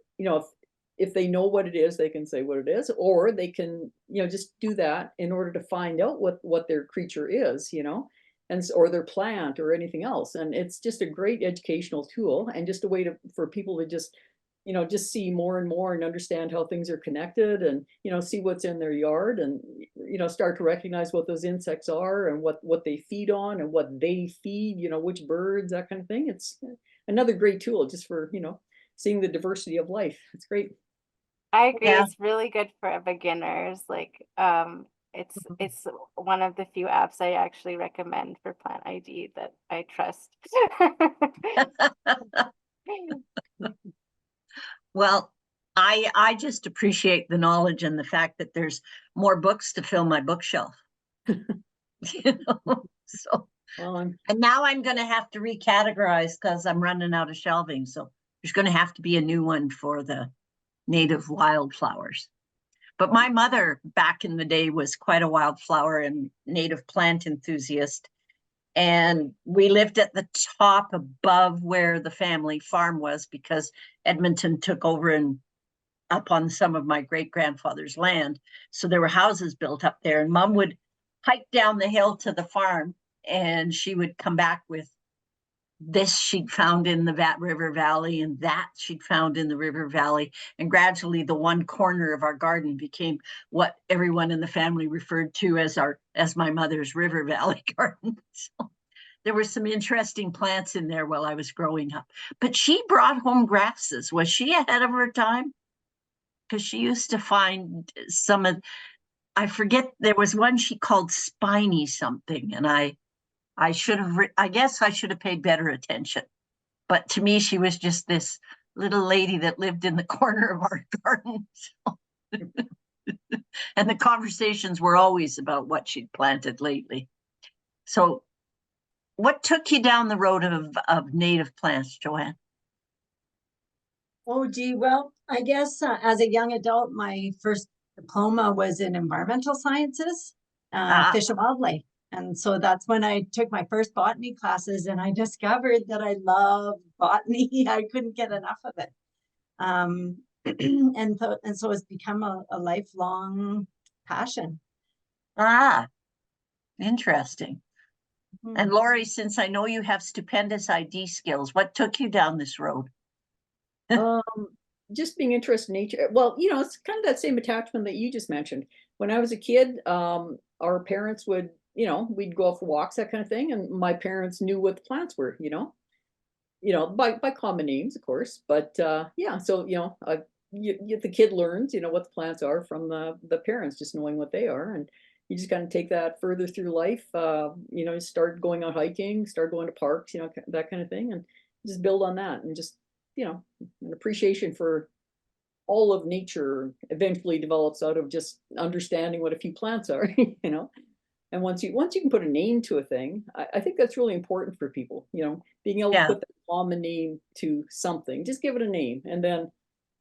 if they know what it is, they can say what it is, or they can, just do that in order to find out what their creature is, or their plant or anything else. And it's just a great educational tool and just a way for people to just see more and more and understand how things are connected, and see what's in their yard, and start to recognize what those insects are and what they feed on and what they feed, which birds, that kind of thing. It's another great tool just for seeing the diversity of life. It's great. I agree. Yeah. It's really good for beginners. Like it's one of the few apps I actually recommend for Plant ID that I trust. Well, I just appreciate the knowledge and the fact that there's more books to fill my bookshelf. So, and now I'm going to have to recategorize because I'm running out of shelving. So there's going to have to be a new one for the native wildflowers. But my mother back in the day was quite a wildflower and native plant enthusiast. And we lived at the top above where the family farm was because Edmonton took over and up on some of my great-grandfather's land. So there were houses built up there, and Mom would hike down the hill to the farm, and she would come back with this she'd found in the river valley, and that she'd found in the river valley. And gradually the one corner of our garden became what everyone in the family referred to as my mother's river valley garden. So there were some interesting plants in there while I was growing up. But she brought home grasses. Was she ahead of her time? Because she used to find some of, I forget, there was one she called spiny something, and I guess I should have paid better attention. But to me, she was just this little lady that lived in the corner of our garden. So. And the conversations were always about what she'd planted lately. So what took you down the road of native plants, Johanne? Oh, gee, well, I guess as a young adult, my first diploma was in environmental sciences, fish and wildlife. And so that's when I took my first botany classes, and I discovered that I love botany. I couldn't get enough of it. And so it's become a lifelong passion. Interesting. And Lori, since I know you have stupendous ID skills, what took you down this road? Just being interested in nature. Well, you know, it's kind of that same attachment that you just mentioned. When I was a kid, our parents would, you know, we'd go out for walks, that kind of thing. And my parents knew what the plants were, you know, by common names, of course. But yeah, so, you know, the kid learns, you know, what the plants are from the parents, just knowing what they are. And you just kind of take that further through life, you know, start going out hiking, start going to parks, you know, that kind of thing. And just build on that, and just, you know, an appreciation for all of nature eventually develops out of just understanding what a few plants are, you know. And once you can put a name to a thing, I think that's really important for people, you know, being able to put the common name to something. Just give it a name, and then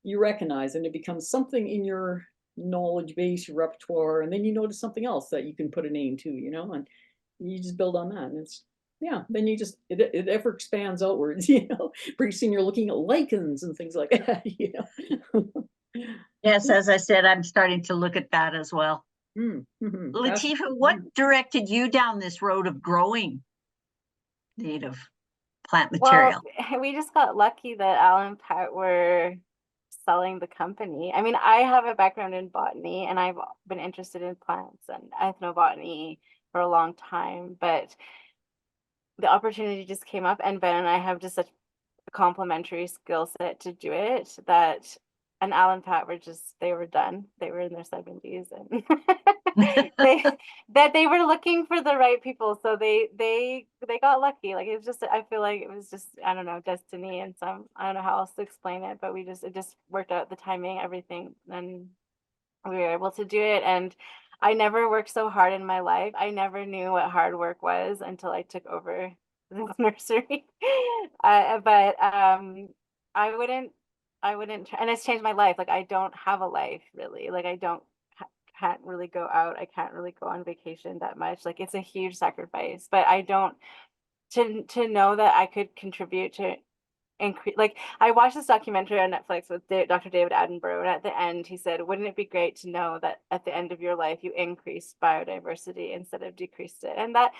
you recognize, and it becomes something in your knowledge base, your repertoire, and then you notice something else that you can put a name to, you know, and you just build on that. And it's, yeah, then you just, it ever expands outwards, you know. Pretty soon you're looking at lichens and things like that, you know. Yes, as I said, I'm starting to look at that as well. Mm-hmm. Latifa, what directed you down this road of growing native plant material? Well, we just got lucky that Al and Pat were selling the company. I mean, I have a background in botany, and I've been interested in plants and ethnobotany for a long time, but the opportunity just came up, and Ben and I have just such a complementary skill set to do it that, and Al and Pat were just, they were done. They were in their 70s, and they were looking for the right people. So they got lucky. Like, it was just, I feel like it was just, I don't know, destiny, and some, I don't know how else to explain it, but it just worked out, the timing, everything, and we were able to do it. And I never worked so hard in my life. I never knew what hard work was until I took over the nursery. But I wouldn't, and it's changed my life. Like, I don't have a life really. Like, I can't really go out. I can't really go on vacation that much. Like, it's a huge sacrifice, but I don't, to know that I could contribute to increase. Like, I watched this documentary on Netflix with Dr. David Attenborough, and at the end he said, wouldn't it be great to know that at the end of your life you increased biodiversity instead of decreased it? And that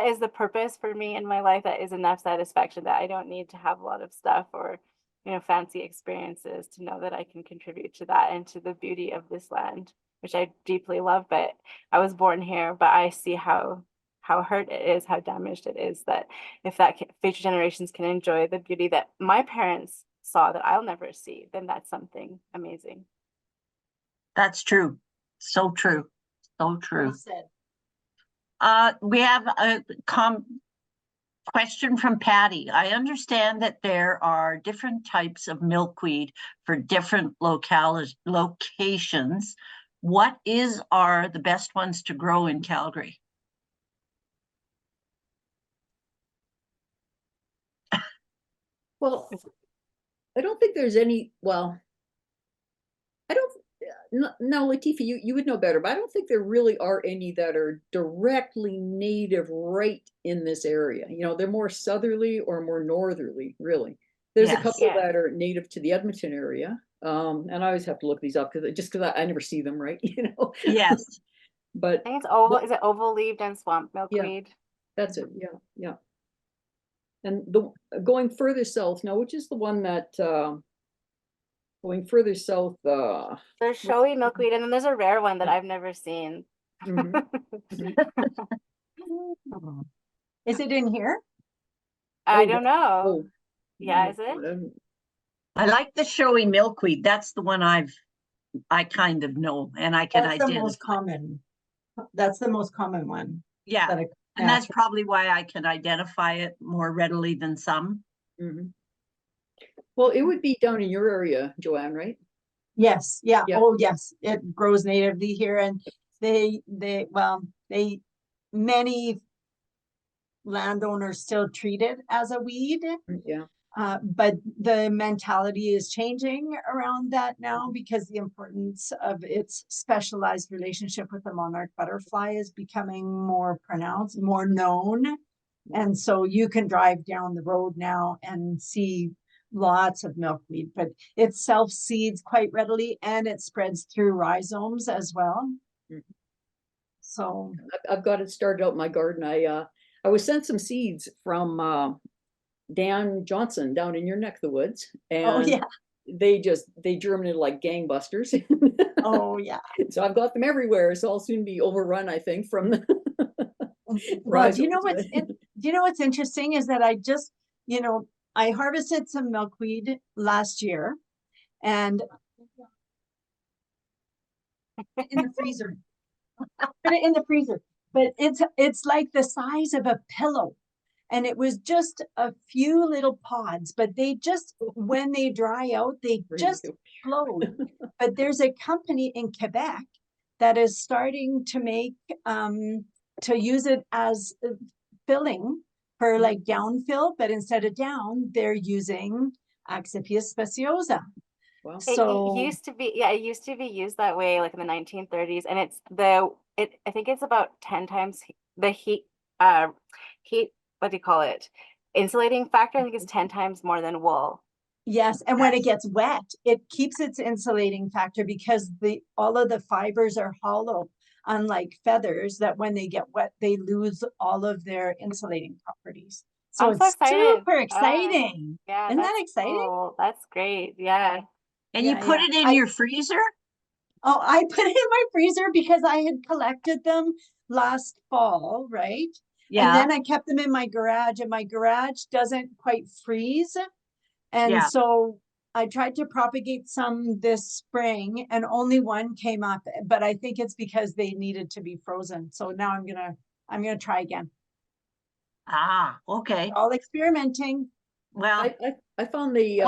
is the purpose for me in my life. That is enough satisfaction, that I don't need to have a lot of stuff or, you know, fancy experiences to know that I can contribute to that and to the beauty of this land, which I deeply love. But I was born here, but I see how hurt it is, how damaged it is, that if future generations can enjoy the beauty that my parents saw that I'll never see, then that's something amazing. That's true. So true. So true. Well said. We have a question from Patty. I understand that there are different types of milkweed for different locations. What are the best ones to grow in Calgary? Well, I don't think there's any, well, I don't, no, Latifa, you would know better, but I don't think there really are any that are directly native right in this area. You know, they're more southerly or more northerly, really. There's a couple that are native to the Edmonton area, And I always have to look these up because I never see them, right? You know. Yes. But I think it's oval. Is it oval leaved and swamp milkweed? that's it. Yeah, yeah. And going further south now, which is the one that going further south. There's showy milkweed, and then there's a rare one that I've never seen. Mhm. Is it in here? I Oh, don't know. Oh, Yeah, is it? I like the showy milkweed. That's the one I kind of know, and I can That's the identify. most common. That's the most common one. Yeah, that I- and that's probably why I can identify it more readily than some. Mhm. Well, it would be down in your area, Joanne, right? Yes, yeah, Yeah. oh, yes, it grows natively here, and many landowners still treat it as a weed. Yeah. But the mentality is changing around that now because the importance of its specialized relationship with the monarch butterfly is becoming more pronounced, more known. And so you can drive down the road now and see lots of milkweed, but it self-seeds quite readily and it spreads through rhizomes as well. Mhm. So I've got it started out in my garden. I was sent some seeds from Dan Johnson down in your neck of the woods, oh and yeah, they germinated like gangbusters. oh yeah. So I've got them everywhere. So I'll soon be overrun, I think, from the Well, do you know rhizomes. what's interesting is that I just, I harvested some milkweed last year and in the freezer. Put it in the freezer. But it's like the size of a pillow. And it was just a few little pods, but they just, when they dry out, they just explode. But there's a company in Quebec that is starting to make, to use it as filling for like downfill, but instead of down, they're using Accipias speciosa. Wow. So It used to be, it used to be used that way, like in the 1930s, and I think it's about 10 times the heat, what do you call it? Insulating factor, I think is 10 times more than wool. yes, and when it gets wet, it keeps its insulating factor because all of the fibers are hollow, unlike feathers that when they get wet, they lose all of their insulating properties. So I'm so it's excited. super exciting. Yeah, Isn't that that's exciting? cool. That's great. Yeah. And you put it in your freezer? Oh, I put it in my freezer because I had collected them last fall, right? Yeah. And then I kept them in my garage, and my garage doesn't quite freeze. And so I tried to propagate some this spring and only one came up, but I think it's because they needed to be frozen. So now I'm gonna try again. Ah, okay. All experimenting. Well, I found they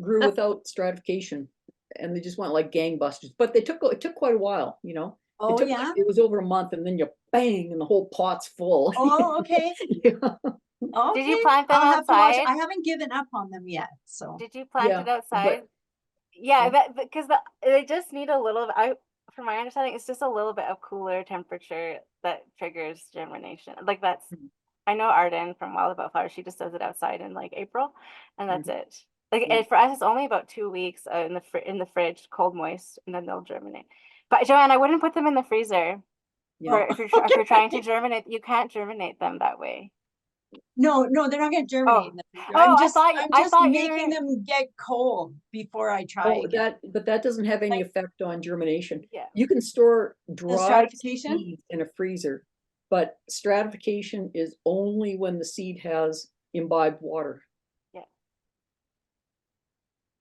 grew without stratification, and they just went like gangbusters. But it took quite a while, you know. Oh, It was over a month, and then you bang, and the whole pot's full. Oh, okay. Yeah. Okay. Did you plant them I'll have to watch. outside? I haven't given up on them yet. So Did you plant it outside? but- Yeah, because they just need a little. From my understanding, it's just a little bit of cooler temperature that triggers germination. Like that's, I know Arden from Wild About Flowers. She just does it outside in like April, and that's it. Like and for us, it's only about 2 weeks in the fridge, cold, moist, and then they'll germinate. But Joanne, I wouldn't put them in the freezer. Yeah. If you're trying to germinate, you can't germinate them that way. no, they're not going to germinate in the freezer. Oh, I'm just thought you making were... them get cold before I try again. But that doesn't have any effect on germination. Yeah. You can store dry stratification? seeds in a freezer, but stratification is only when the seed has imbibed water. Yeah.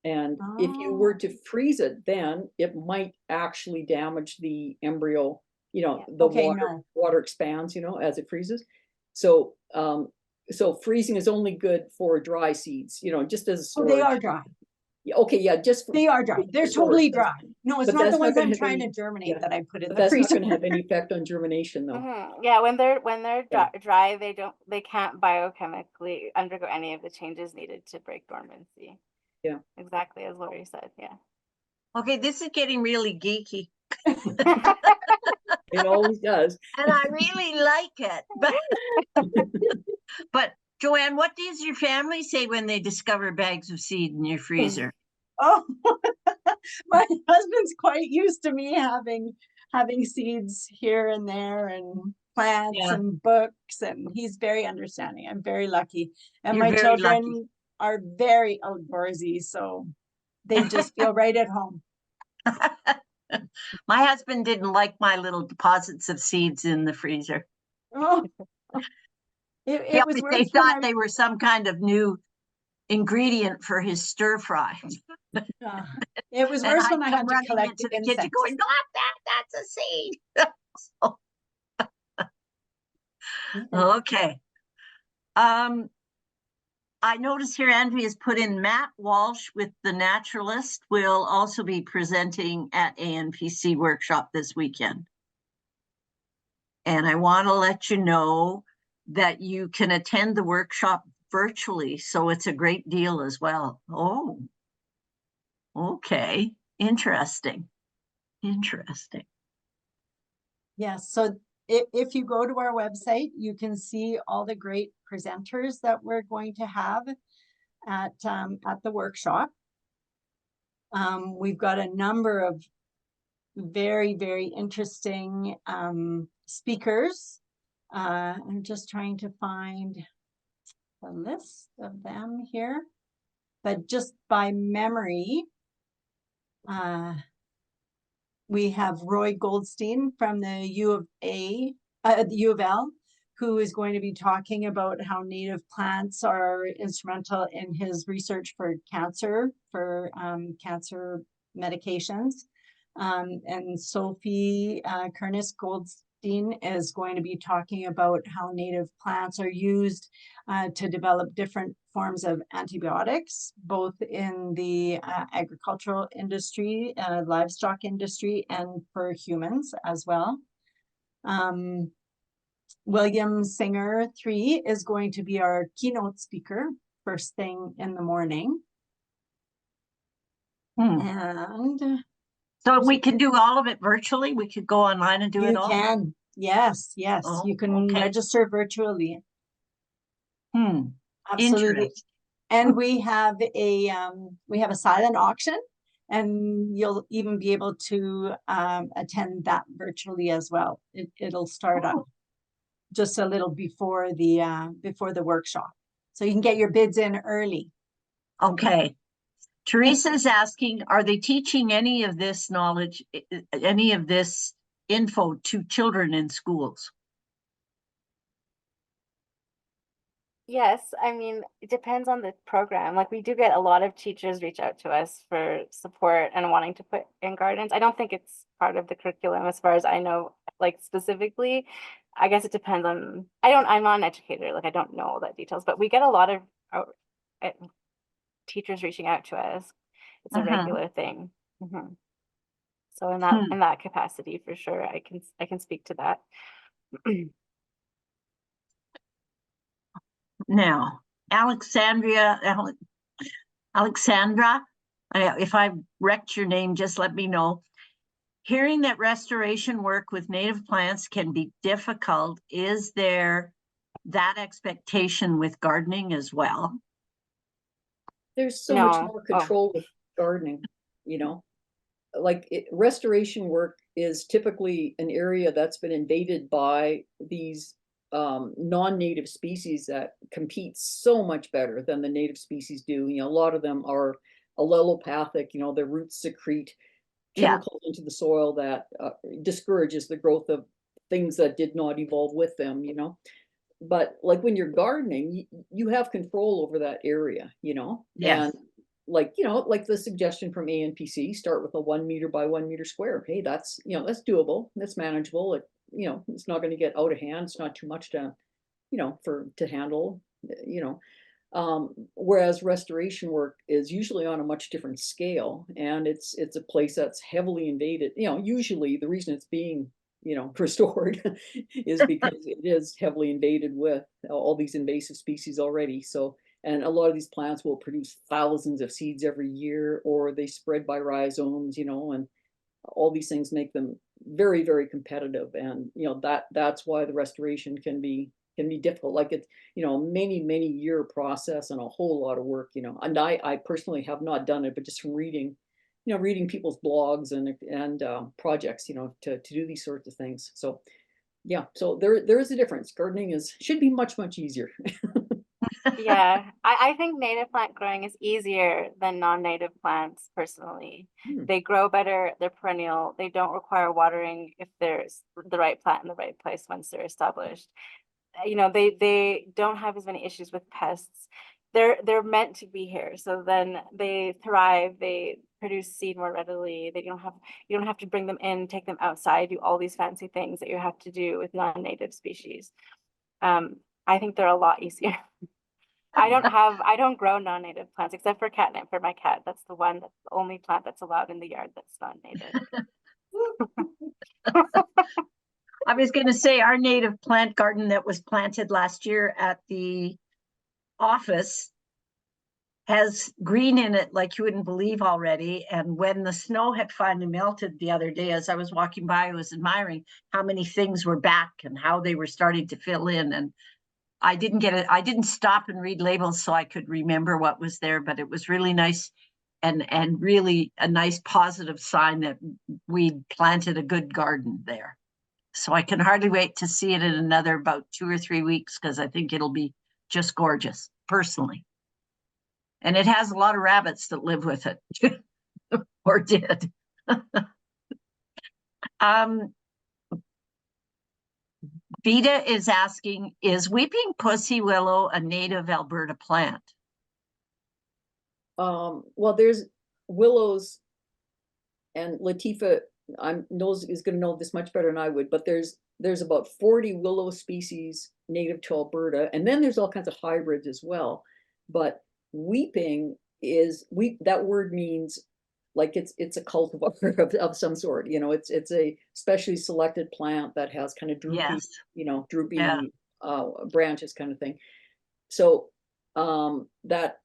And if you were to freeze it, then it might actually damage the embryo. You know, the water expands, you know, as it freezes. So so freezing is only good for dry seeds, you know, just as a storage. They are dry. Yeah, okay, yeah, just they are dry. They're totally dry. No, it's not the ones I'm trying to germinate that I put in the freezer. That's not going to have any effect on germination, though. Yeah, when they're dry, they can't biochemically undergo any of the changes needed to break dormancy. Yeah, exactly as Lori said. Yeah. Okay, this is getting really geeky. It always does. And I really like it. But Joanne, what does your family say when they discover bags of seed in your freezer? Oh, my husband's quite used to me having seeds here and there and plants Yeah. and books, and he's very understanding. I'm very lucky. And You're my very children lucky. are very outdoorsy, so they just feel right at home. My husband didn't like my little deposits of seeds in the freezer. Oh, it was They worse when thought they were some kind of new ingredient for his stir fry. it was And worse I'd when I come had to running collect into the kitchen insects. going, not that, that's a seed. Okay. I notice here Andrea's put in Matt Walsh with the Naturalist will also be presenting at ANPC workshop this weekend. And I want to let you know that you can attend the workshop virtually, so it's a great deal as well. Oh, okay. Interesting. Interesting. Yes, so if you go to our website, you can see all the great presenters that we're going to have at the workshop. We've got a number of very, very interesting speakers. I'm just trying to find a list of them here, but just by memory, we have Roy Goldstein from the U of L, who is going to be talking about how native plants are instrumental in his research for cancer medications. And Sophie Kernis Goldstein is going to be talking about how native plants are used to develop different forms of antibiotics, both in the agricultural industry, livestock industry, and for humans as well. William Singer III is going to be our keynote speaker first thing in the morning. And so we can do all of it virtually. We could go online and do it all. You can, yes, Oh, you can okay. register virtually. Absolutely. Interesting. And we have a silent auction, and you'll even be able to attend that virtually as well. It'll start up just a little before the workshop, so you can get your bids in early. Okay. Teresa's asking, are they teaching any of this knowledge, any of this info to children in schools? Yes, I mean, it depends on the program. Like we do get a lot of teachers reach out to us for support and wanting to put in gardens. I don't think it's part of the curriculum as far as I know, like specifically. I guess it depends on, I'm not an educator, like I don't know all that details, but we get a lot of teachers reaching out to us. It's a regular thing. So in that capacity, for sure, I can speak to that. Now, Alexandra, if I wrecked your name, just let me know. Hearing that restoration work with native plants can be difficult, is there that expectation with gardening as well? There's so much more control with gardening, you know, like restoration work is typically an area that's been invaded by these non-native species that compete so much better than the native species do. You know, a lot of them are allelopathic, you know, their roots secrete chemicals into the soil that discourages the growth of things that did not evolve with them, you know. But like when you're gardening, you have control over that area, you know. And like, you know, like the suggestion from ANPC, start with a 1 meter by 1 meter square. Hey, that's, you know, that's doable, that's manageable. It, you know, it's not going to get out of hand. It's not too much to, you know, to handle, you know. Whereas restoration work is usually on a much different scale, and it's a place that's heavily invaded. You know, usually the reason it's being, you know, restored is because it is heavily invaded with all these invasive species already. So, and a lot of these plants will produce thousands of seeds every year, or they spread by rhizomes, you know, and all these things make them very, very competitive. And, you know, that's why the restoration can be be difficult. Like it's, you know, many year process and a whole lot of work, you know. And I personally have not done it, but just from reading, you know, reading people's blogs and projects, you know, to do these sorts of things. So yeah, so there is a difference. Gardening should be much easier. Yeah, I think native plant growing is easier than non-native plants personally. Hmm. They grow better, they're perennial, they don't require watering if there's the right plant in the right place once they're established. You know, they don't have as many issues with pests. They're meant to be here, so then they thrive, they produce seed more readily. You don't have to bring them in, take them outside, do all these fancy things that you have to do with non-native species. I think they're a lot easier. I don't grow non-native plants except for catnip for my cat. That's the only plant that's allowed in the yard that's non-native. I was going to say our native plant garden that was planted last year at the office has green in it like you wouldn't believe already. And when the snow had finally melted the other day, as I was walking by, I was admiring how many things were back and how they were starting to fill in. And I didn't stop and read labels so I could remember what was there, but it was really nice and really a nice positive sign that we planted a good garden there. So I can hardly wait to see it in another about 2 or 3 weeks, because I think it'll be just gorgeous, personally. And it has a lot of rabbits that live with it, or did. Vita is asking, is weeping pussy willow a native Alberta plant? Well, there's willows, and Latifa is going to know this much better than I would, but there's about 40 willow species native to Alberta, and then there's all kinds of hybrids as well. But weeping that word means like it's a cultivar of some sort, you know. It's a specially selected plant that has kind of droopy, Yes. you know, droopy Yeah. branches kind of thing. So that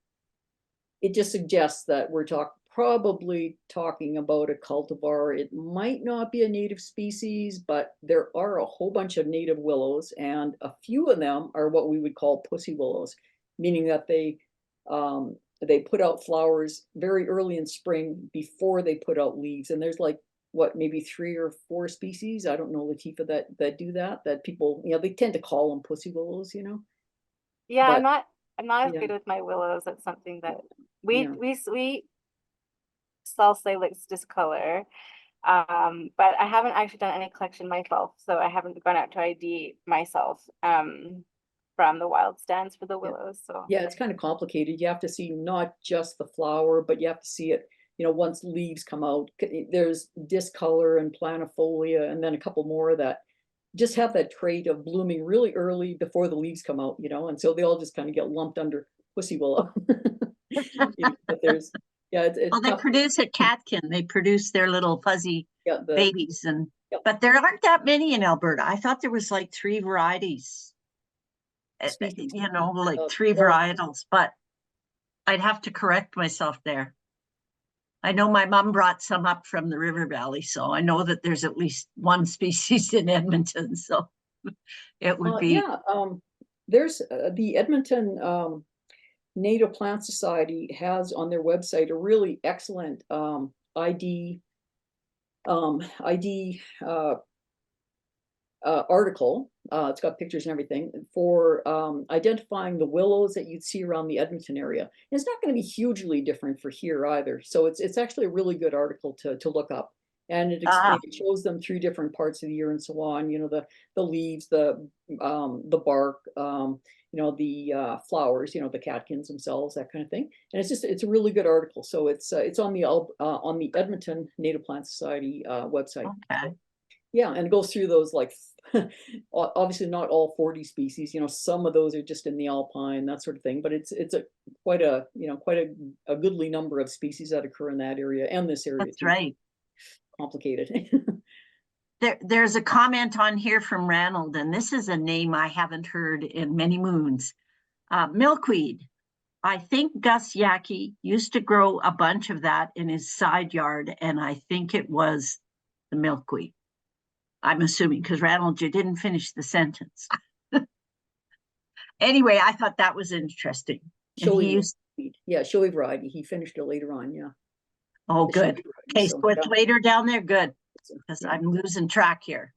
it just suggests that we're probably talking about a cultivar. It might not be a native species, but there are a whole bunch of native willows, and a few of them are what we would call pussy willows, meaning that they put out flowers very early in spring before they put out leaves. And there's like maybe 3 or 4 species, I don't know, Latifa, that do that people, you know, they tend to call them pussy willows, you know. Yeah, But I'm not as yeah. good with my willows. That's something that Yeah. we salsalex discolor. But I haven't actually done any collection myself, so I haven't gone out to ID myself from the wild stands for the willows. So yeah, it's kind of complicated. You have to see not just the flower, but you have to see it, you know, once leaves come out. There's discolor and planifolia, and then a couple more that just have that trait of blooming really early before the leaves come out, you know, and so they all just kind of get lumped under pussy willow. But there's, yeah, it's Well, they tough. produce at Catkin. They produce their little fuzzy babies, and Yep. but there aren't that many in Alberta. I thought there was like 3 varieties. Species. You know, like 3 well, varietals, but I'd have to correct myself there. I know my mom brought some up from the river valley, so I know that there's at least 1 species in Edmonton. So it would be. Yeah, there's the Edmonton Native Plant Society has on their website a really excellent ID article. It's got pictures and everything for identifying the willows that you'd see around the Edmonton area. And it's not going to be hugely different for here either. So it's actually a really good article to look up. And it shows them through different parts of the year and so on. You know, the leaves, the bark, you know, the flowers, you know, the catkins themselves, that kind of thing. And it's a really good article. So it's on the Edmonton Native Plant Society website. Okay. Yeah, and it goes through those, like, obviously not all 40 species, you know, some of those are just in the alpine, that sort of thing, but it's quite a goodly number of species that occur in that area and this area. That's right. Complicated. There's a comment on here from Ranald, and this is a name I haven't heard in many moons. Milkweed. I think Gus Yaki used to grow a bunch of that in his side yard, and I think it was the milkweed. I'm assuming, because Ranald, you didn't finish the sentence. Anyway, I thought that was interesting. And he Showy used, variety. Yeah, showy variety. He finished it later on, yeah. oh, The showy good. variety, Okay, so it's yeah. later down there, good, because Yeah. I'm losing track here.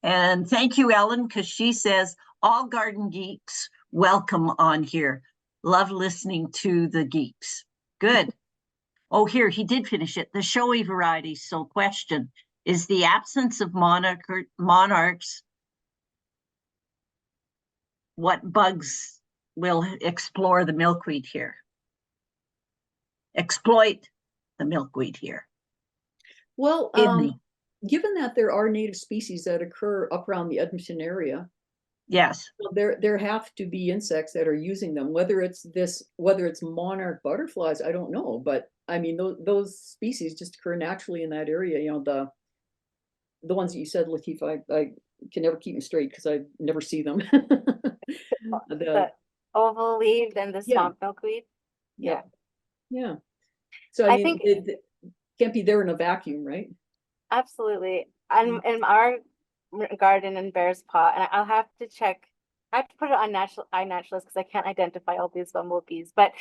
And thank you, Ellen, because she says, all garden geeks, welcome on here. Love listening to the geeks. Good. Oh, here, he did finish it. The showy varieties. So question, is the absence of monarchs what bugs will explore the milkweed here? Exploit the milkweed here. Well, In the, given that there are native species that occur up around the Edmonton area, yes. there have to be insects that are using them. Whether it's monarch butterflies, I don't know. But I mean, those species just occur naturally in that area. You know, the ones that you said, Latifa, I can never keep them straight because I never see them. The oval leaved and the Yeah. swamp milkweed. Yeah. Yeah. So I mean, think it can't be there in a vacuum, right? absolutely. And in our garden in Bear's Paw, and I'll have to check. I have to put it on iNaturalist because I can't identify all these bumblebees. But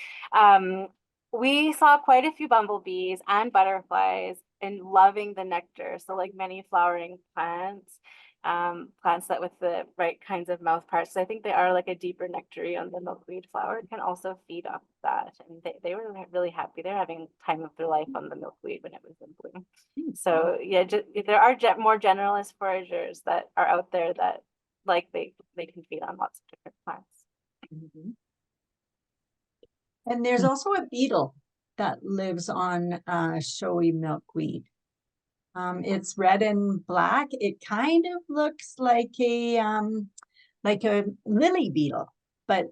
we saw quite a few bumblebees and butterflies and loving the nectar. So like many flowering plants, plants that with the right kinds of mouth parts. So I think they are like a deeper nectary on the milkweed flower. It can also feed off that. And they were really happy. They're having time of their life on the milkweed when it was in bloom. So yeah, there are more generalist foragers that are out there that like they can feed on lots of different plants. Mm-hmm. And there's also a beetle that lives on showy milkweed. It's red and black. It kind of looks like a lily beetle, but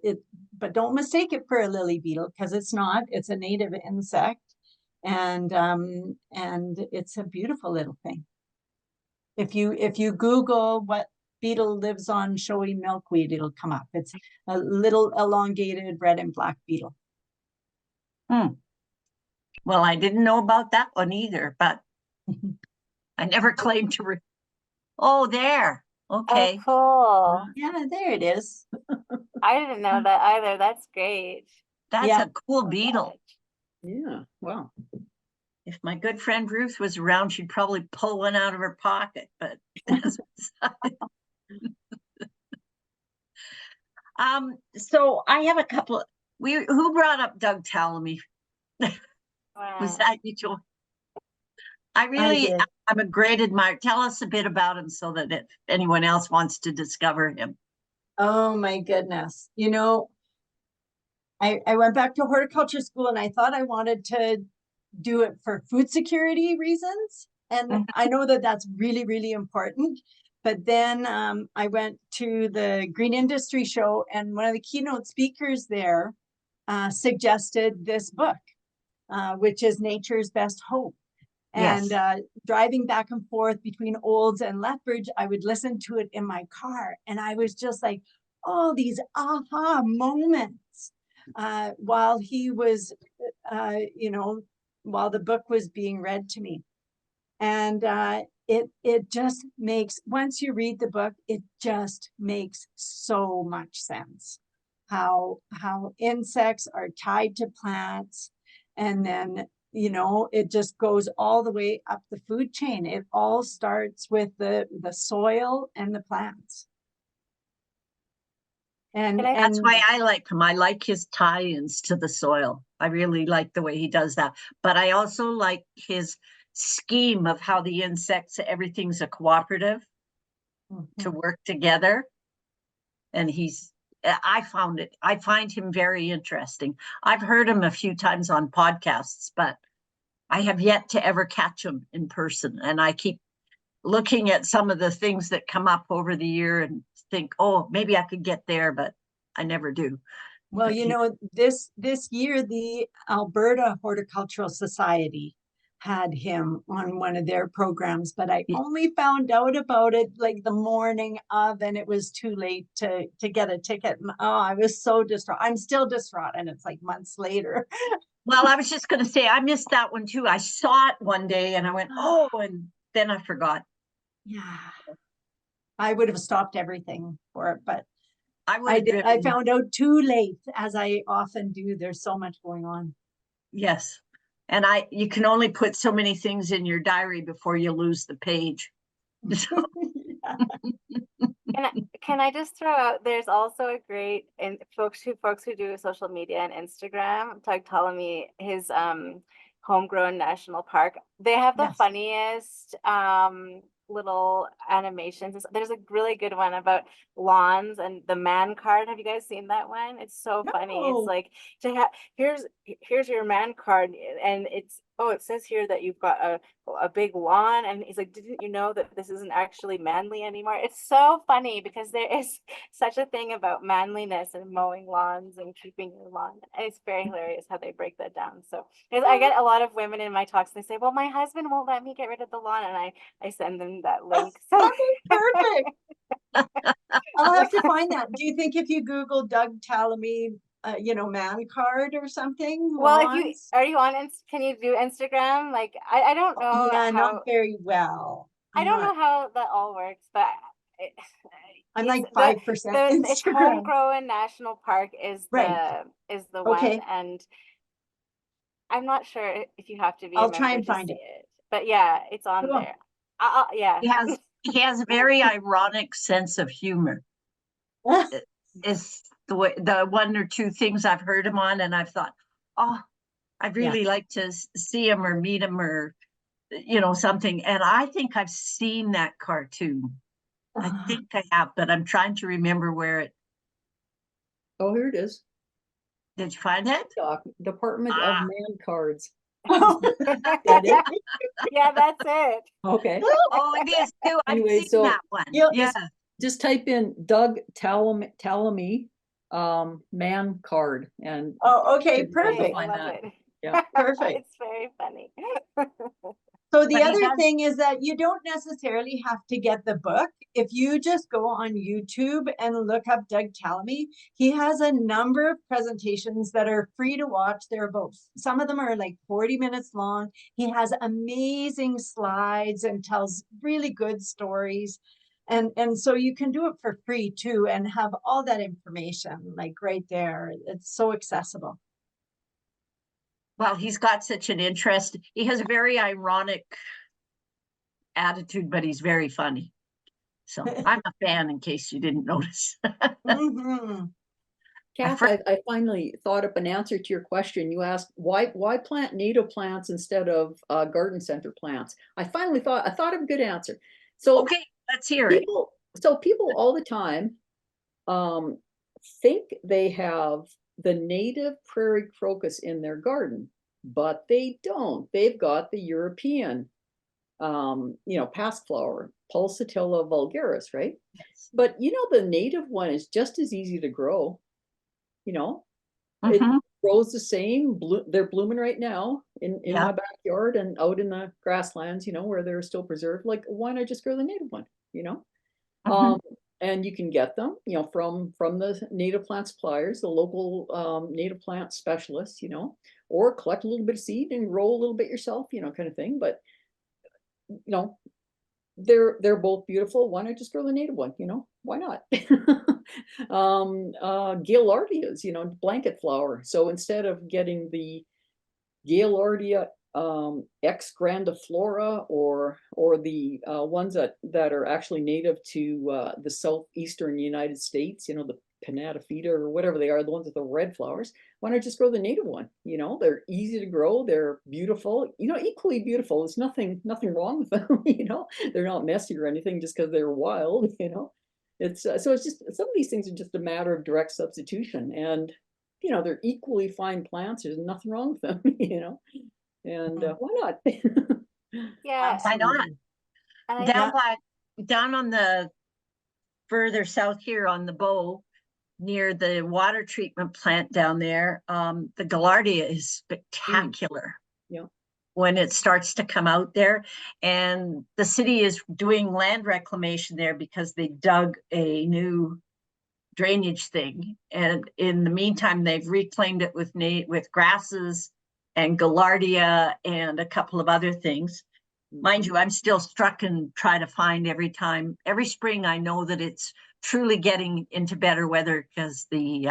don't mistake it for a lily beetle because it's not. It's a native insect, and it's a beautiful little thing. If you Google what beetle lives on showy milkweed, it'll come up. It's a little elongated red and black beetle. Well, I didn't know about that one either, but I never claimed to. Oh, there. Okay. Oh, cool. Yeah, there it is. I didn't know that either. That's great. That's Yeah. a cool beetle. Yeah. Wow. If my good friend Ruth was around, she'd probably pull one out of her pocket, but so I have a couple. Who brought up Doug Tallamy? Was that you, Joe? I'm a great admirer. Tell us a bit about him so that if anyone else wants to discover him. Oh my goodness. You know, I went back to horticulture school and I thought I wanted to do it for food security reasons. And I know that that's really, really important. But then I went to the Green Industry Show and one of the keynote speakers there suggested this book, which is Nature's Best Hope. And driving back and forth between Olds and Lethbridge, I would listen to it in my car. And I was just like, oh, these aha moments while he was, while the book was being read to me. And it just makes, once you read the book, it just makes so much sense. How insects are tied to plants, and then it just goes all the way up the food chain. It all starts with the soil and the plants. And that's why I like him. I like his tie-ins to the soil. I really like the way he does that. But I also like his scheme of how the insects, everything's a cooperative to work together. And I find him very interesting. I've heard him a few times on podcasts, but I have yet to ever catch him in person. And I keep looking at some of the things that come up over the year and think, oh, maybe I could get there, but I never do. Well, this year, the Alberta Horticultural Society had him on one of their programs, but I only found out about it like the morning of, and it was too late to get a ticket. And, I was so distraught. I'm still distraught, and it's like months later. Well, I was just going to say, I missed that one too. I saw it one day and I went, oh, and then I forgot. Yeah. I would have stopped everything for it, but I would I have did, I driven, found out too late, as I often do. There's so much going on. yes. And you can only put so many things in your diary before you lose the page. So, Can I just throw out, there's also a great, and folks who do social media and Instagram, Doug Ptolemy, his homegrown national park, they have the Yes. funniest little animations. There's a really good one about lawns and the man card. Have you guys seen that one? It's so funny. No. It's like, here's your man card, and it's, oh, it says here that you've got a big lawn, and he's like, didn't you know that this isn't actually manly anymore? It's so funny because there is such a thing about manliness and mowing lawns and keeping your lawn. And it's very hilarious how they break that down. So 'cause I get a lot of women in my talks, they say, well, my husband won't let me get rid of the lawn, and I send them that link. So Perfect. I'll have to find that. Do you think if you Google Doug Ptolemy, man card or something? well, lawns? are you on can you do Instagram? Like I don't know Yeah, how not very well. I don't know how that all works, but I'm it's like 5% it's Instagram. Homegrown National Park is Right. the Okay. one, and I'm not sure if you have to be a I'll try member and to find see it. it, but yeah, it's on Cool. there. Yeah. he has a very ironic sense of humor. Is the one or two things I've heard him on, and I've thought, oh, I'd really like to see him or meet him or something. And I think I've seen that cartoon. I think I have, but I'm trying to remember where it. Oh, here it is. Did you find it? Department of Man Cards. Okay. Yeah, that's it. Okay. Oh, it is too. I've Anyway, seen so that one. Yeah. Yeah. Just type in Doug Ptolemy man card, and Oh, okay, you'll perfect. I find love that. it. Yeah. Perfect. It's very funny. So the But he other has- thing is that you don't necessarily have to get the book. If you just go on YouTube and look up Doug Ptolemy, he has a number of presentations that are free to watch. Some of them are like 40 minutes long. He has amazing slides and tells really good stories. And so you can do it for free too, and have all that information like right there. It's so accessible. Well, he's got such an interest. He has a very ironic attitude, but he's very funny. So I'm a fan, in case you didn't notice. Mhm. Kath, I finally thought up an answer to your question. You asked why plant native plants instead of garden center plants. I thought of a good answer. So Okay, let's hear it. People all the time think they have the native prairie crocus in their garden, but they don't. They've got the European pastflower, Pulsatilla vulgaris, right? Yes. But the native one is just as easy to grow. It Mhm. grows the same. They're blooming right now in Yeah. my backyard and out in the grasslands, where they're still preserved. Like, why not just grow the native one? Mhm. And you can get them, from the native plant suppliers, the local native plant specialists, or collect a little bit of seed and grow a little bit yourself, kind of thing. But they're both beautiful. Why not just grow the native one? Why not? Gaillardias, blanket flower. So instead of getting the Gaillardia X grandiflora or the ones that are actually native to the southeastern United States, the Pinnatifida or whatever they are, the ones with the red flowers, why not just grow the native one? They're easy to grow, they're beautiful, equally beautiful. There's nothing wrong with them. They're not messy or anything just because they're wild. It's so it's just, some of these things are just a matter of direct substitution, and they're equally fine plants. There's nothing wrong with them. And why not? Yeah. Why not? And I Down on the further south here on the Bow, near the water treatment plant down there, the Gaillardia is spectacular. Yeah. When it starts to come out there, and the city is doing land reclamation there because they dug a new drainage thing, and in the meantime they've reclaimed it with grasses and Gaillardia and a couple of other things. Mind you, I'm still struck and try to find every spring. I know that it's truly getting into better weather because the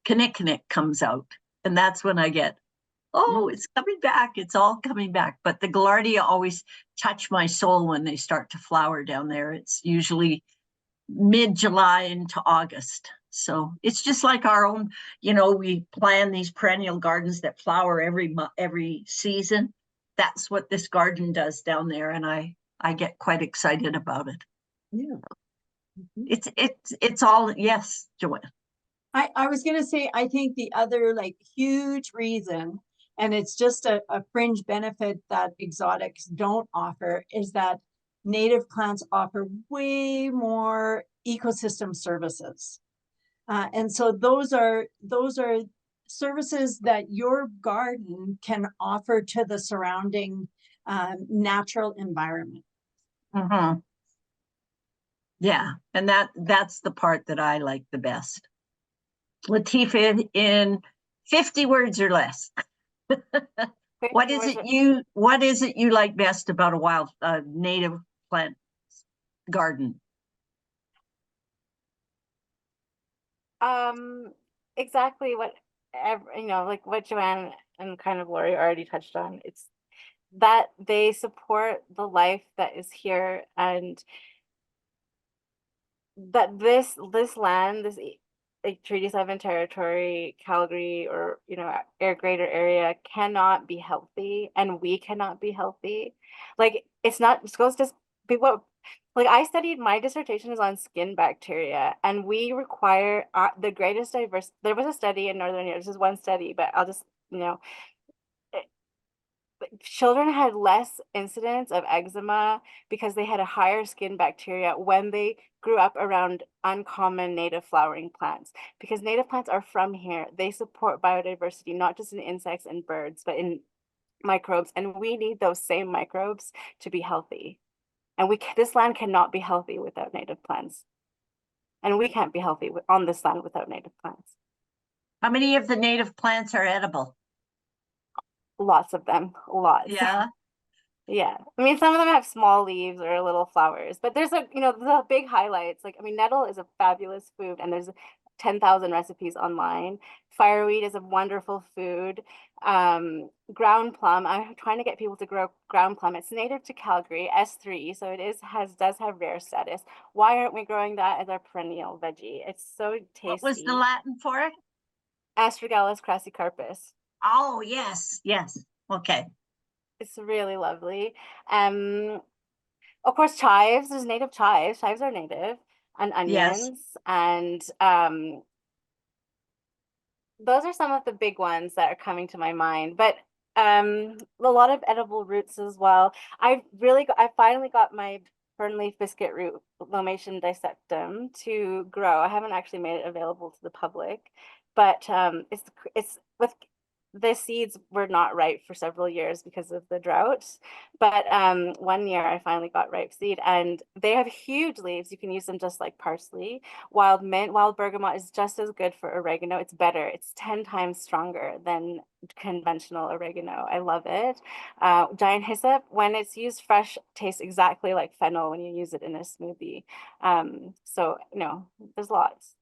kinnikinnick comes out. And that's when I get, oh, it's coming back. It's all coming back. But the gaillardia always touch my soul when they start to flower down there. It's usually mid-July into August. So it's just like our own, we plan these perennial gardens that flower every season. That's what this garden does down there. And I get quite excited about it. Yeah. It's all, yes, Joanne. I was going to say, I think the other like huge reason, and it's just a fringe benefit that exotics don't offer, is that native plants offer way more ecosystem services. And so those are services that your garden can offer to the surrounding natural environment. Mm-hmm. Yeah, and that's the part that I like the best. Latifa, in 50 words or less. What is it you like best about a wild native plant garden? Exactly what like what Joanne and kind of Lori already touched on. It's that they support the life that is here, and that this land, this like Treaty 7 territory, Calgary, or air greater area cannot be healthy, and we cannot be healthy. Like it's not supposed to be what. Like I studied, my dissertation is on skin bacteria, and we require the greatest diverse. There was a study in Northern Europe. This is one study, but I'll just children had less incidence of eczema because they had a higher skin bacteria when they grew up around uncommon native flowering plants, because native plants are from here. They support biodiversity, not just in insects and birds, but in microbes, and we need those same microbes to be healthy. And this land cannot be healthy without native plants, and we can't be healthy on this land without native plants. How many of the native plants are edible? Lots of them, lots. Yeah. Yeah, I mean, some of them have small leaves or little flowers, but there's the big highlights. Like, I mean, nettle is a fabulous food, and there's 10,000 recipes online. Fireweed is a wonderful food. Ground plum, I'm trying to get people to grow ground plum. It's native to Calgary, S3, so does have rare status. Why aren't we growing that as our perennial veggie? It's so tasty. What was the Latin for it? Astragalus crassicarpus. Oh, yes. Okay. It's really lovely. Of course, chives. There's native chives. Chives are native, and onions, and those are some of the big ones that are coming to my mind. But a lot of edible roots as well. I finally got my fernleaf biscuit root, Lomatium dissectum, to grow. I haven't actually made it available to the public, but it's with. The seeds were not ripe for several years because of the drought, but 1 year I finally got ripe seed, and they have huge leaves. You can use them just like parsley. Wild mint, wild bergamot is just as good for oregano. It's better. It's 10 times stronger than conventional oregano. I love it. Giant hyssop, when it's used fresh, tastes exactly like fennel when you use it in a smoothie. So there's lots.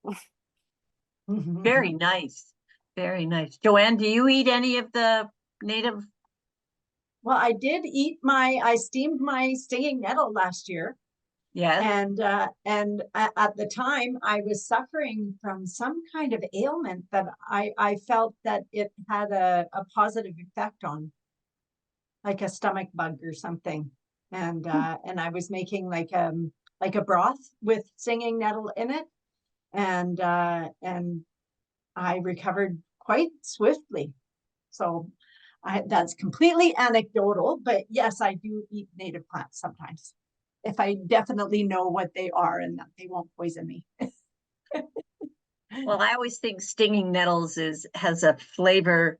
Very nice. Very nice. Joanne, do you eat any of the native? Well, I did I steamed my stinging nettle last year. Yes. And at the time I was suffering from some kind of ailment that I felt that it had a positive effect on, like a stomach bug or something. And I was making like a broth with stinging nettle in it. And I recovered quite swiftly. So that's completely anecdotal, but yes, I do eat native plants sometimes, if I definitely know what they are and that they won't poison me. Well, I always think stinging nettles has a flavor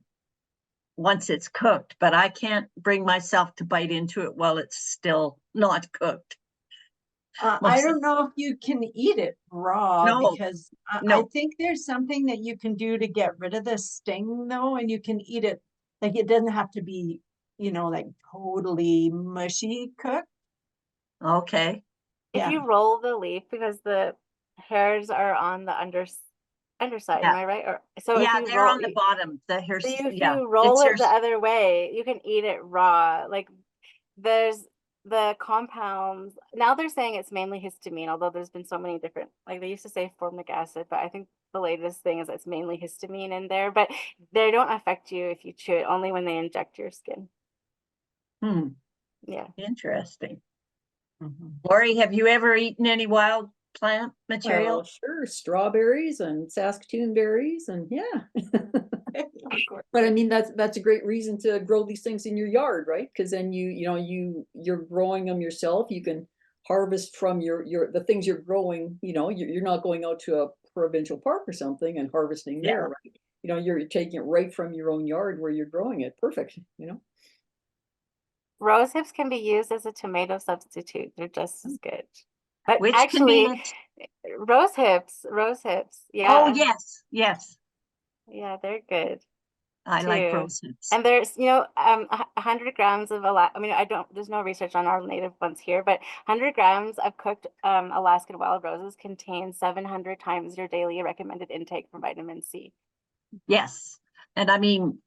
once it's cooked, but I can't bring myself to bite into it while it's still not cooked. I don't know if you can eat it raw, because I think there's something that you can do to get rid of the sting though, and you can eat it. Like it doesn't have to be, like totally mushy cooked. Okay. If you roll the leaf, because the hairs are on the underside, Yeah. am I right? Or so if Yeah, you they're roll, on the bottom. The hair, so if yeah. you roll It's it the other way, you can eat it raw. Like there's the compounds. Now they're saying it's mainly histamine, although there's been so many different, like they used to say formic acid, but I think the latest thing is it's mainly histamine in there, but they don't affect you if you chew it, only when they inject your skin. Yeah. interesting. Mhm. Lori, have you ever eaten any wild plant material? Well, sure, strawberries and Saskatoon berries, and yeah. Of course. But I mean, that's a great reason to grow these things in your yard, right? Because then you're growing them yourself. You can harvest from the things you're growing. You're not going out to a provincial park or something and harvesting Yeah. there, right? You're taking it right from your own yard where you're growing it. Perfect. Rose hips can be used as a tomato substitute. They're just as good. But Which actually, convenient. rose hips, Oh, yeah, yes. yeah, they're good I like too. rose hips. And there's, 100 grams of I mean, there's no research on our native ones here, but 100 grams of cooked Alaskan wild roses contain 700 times your daily recommended intake for vitamin C. Yes. And I mean,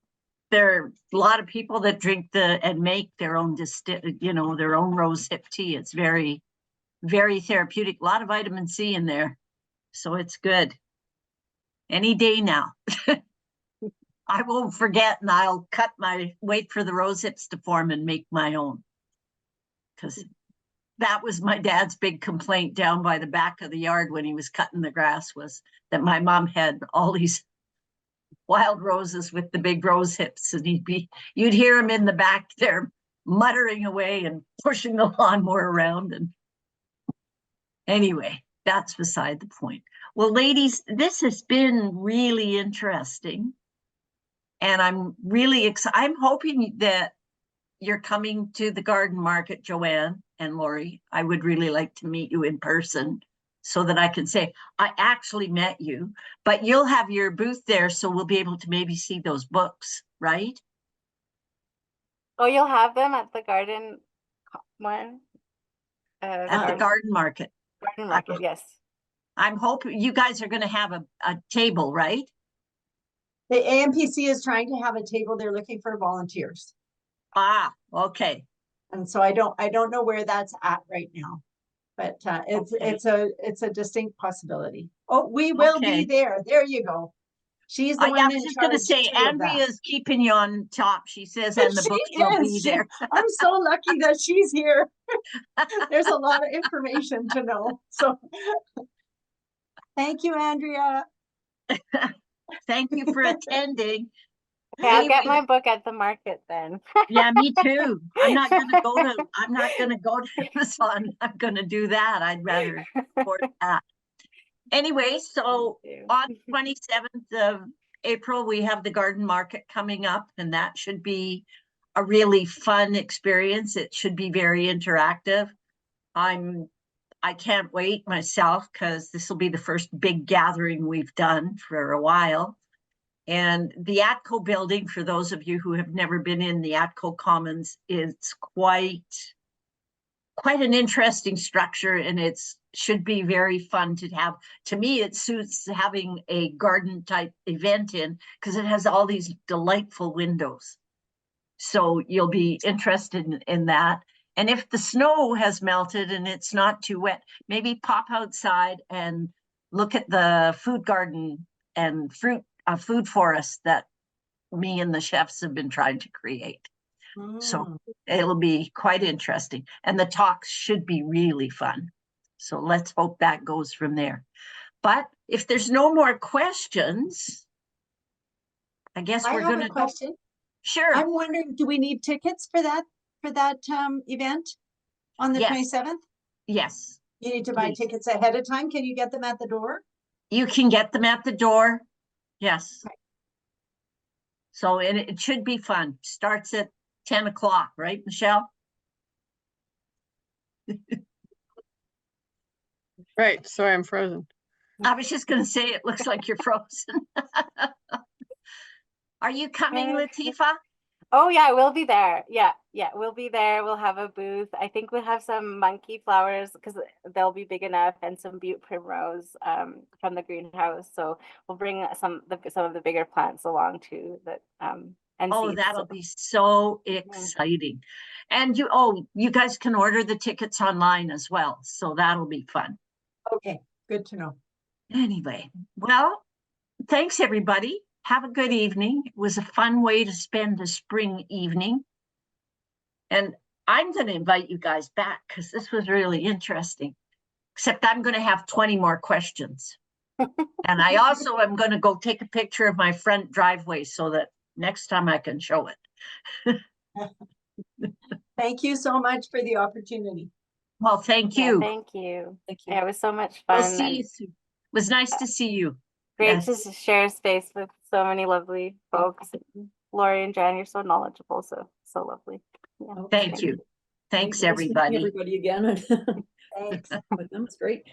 there are a lot of people that drink and make their own their own rose hip tea. It's very, very therapeutic. A lot of vitamin C in there. So it's good. Any day now. I won't forget, and I'll wait for the rose hips to form and make my own. Because that was my dad's big complaint down by the back of the yard when he was cutting the grass, was that my mom had all these wild roses with the big rose hips, and you'd hear him in the back there muttering away and pushing the lawnmower around. And anyway, that's beside the point. Well, ladies, this has been really interesting. And I'm really excited. I'm hoping that you're coming to the garden market, Joanne and Lori. I would really like to meet you in person so that I can say, I actually met you, but you'll have your booth there, so we'll be able to maybe see those books, right? Oh, you'll have them at the garden one? At the garden market. Garden market, yes. I'm hoping you guys are going to have a table, right? The AMPC is trying to have a table. They're looking for volunteers. Ah, okay. And so I don't know where that's at right now, but it's a distinct possibility. Oh, we will be there. There you go. She's the one I in was just going to charge say, too of that. Andrea's keeping you on top, she says, and the She books will be is. there. I'm so lucky that she's here. There's a lot of information to know. So thank you, Andrea. Thank you for attending. Okay, I'll get Anyway, my book at the market then. yeah, me too. I'm not gonna go to Amazon. I'm gonna do that. I'd rather support that. Anyway, so on 27th of April, we have the garden market coming up, and that should be a really fun experience. It should be very interactive. I can't wait myself, because this will be the first big gathering we've done for a while. And the ATCO building, for those of you who have never been in the ATCO Commons, is quite an interesting structure, and it should be very fun to have. To me, it suits having a garden type event in, because it has all these delightful windows. So you'll be interested in that. And if the snow has melted and it's not too wet, maybe pop outside and look at the food garden and food forest that me and the chefs have been trying to create. So it'll be quite interesting. And the talks should be really fun. So let's hope that goes from there. But if there's no more questions, I guess we're going to go. Question. Sure. I'm wondering, do we need tickets for that event on the 27th? Yes. You need to buy tickets ahead of time. Can you get them at the door? You can get them at the door. Yes. Okay. So it should be fun. Starts at 10 o'clock, right, Michelle? Right. Sorry, I'm frozen. I was just going to say, it looks like you're frozen. Are you coming, Latifa? Oh yeah, we'll be there. Yeah, we'll be there. We'll have a booth. I think we'll have some monkey flowers because they'll be big enough, and some butte primrose from the greenhouse. So we'll bring some of the bigger plants along too. That and Oh, seeds. that'll be so exciting. And you guys can order the tickets online as well. So that'll be fun. Okay, good to know. Anyway, well, thanks everybody. Have a good evening. It was a fun way to spend a spring evening. And I'm going to invite you guys back because this was really interesting. Except I'm going to have 20 more questions. And I also am going to go take a picture of my front driveway so that next time I can show it. Thank you so much for the opportunity. Well, thank Yeah, you. thank you. Thank you. Yeah, it was so much fun. We'll see and you soon. It was nice to see you. Great Yes. to share space with so many lovely folks. Lori and Jan, you're so knowledgeable, so lovely. Yeah, Oh, Thank you. Thanks, Nice meeting everybody. Everybody again. Thanks. But that was great.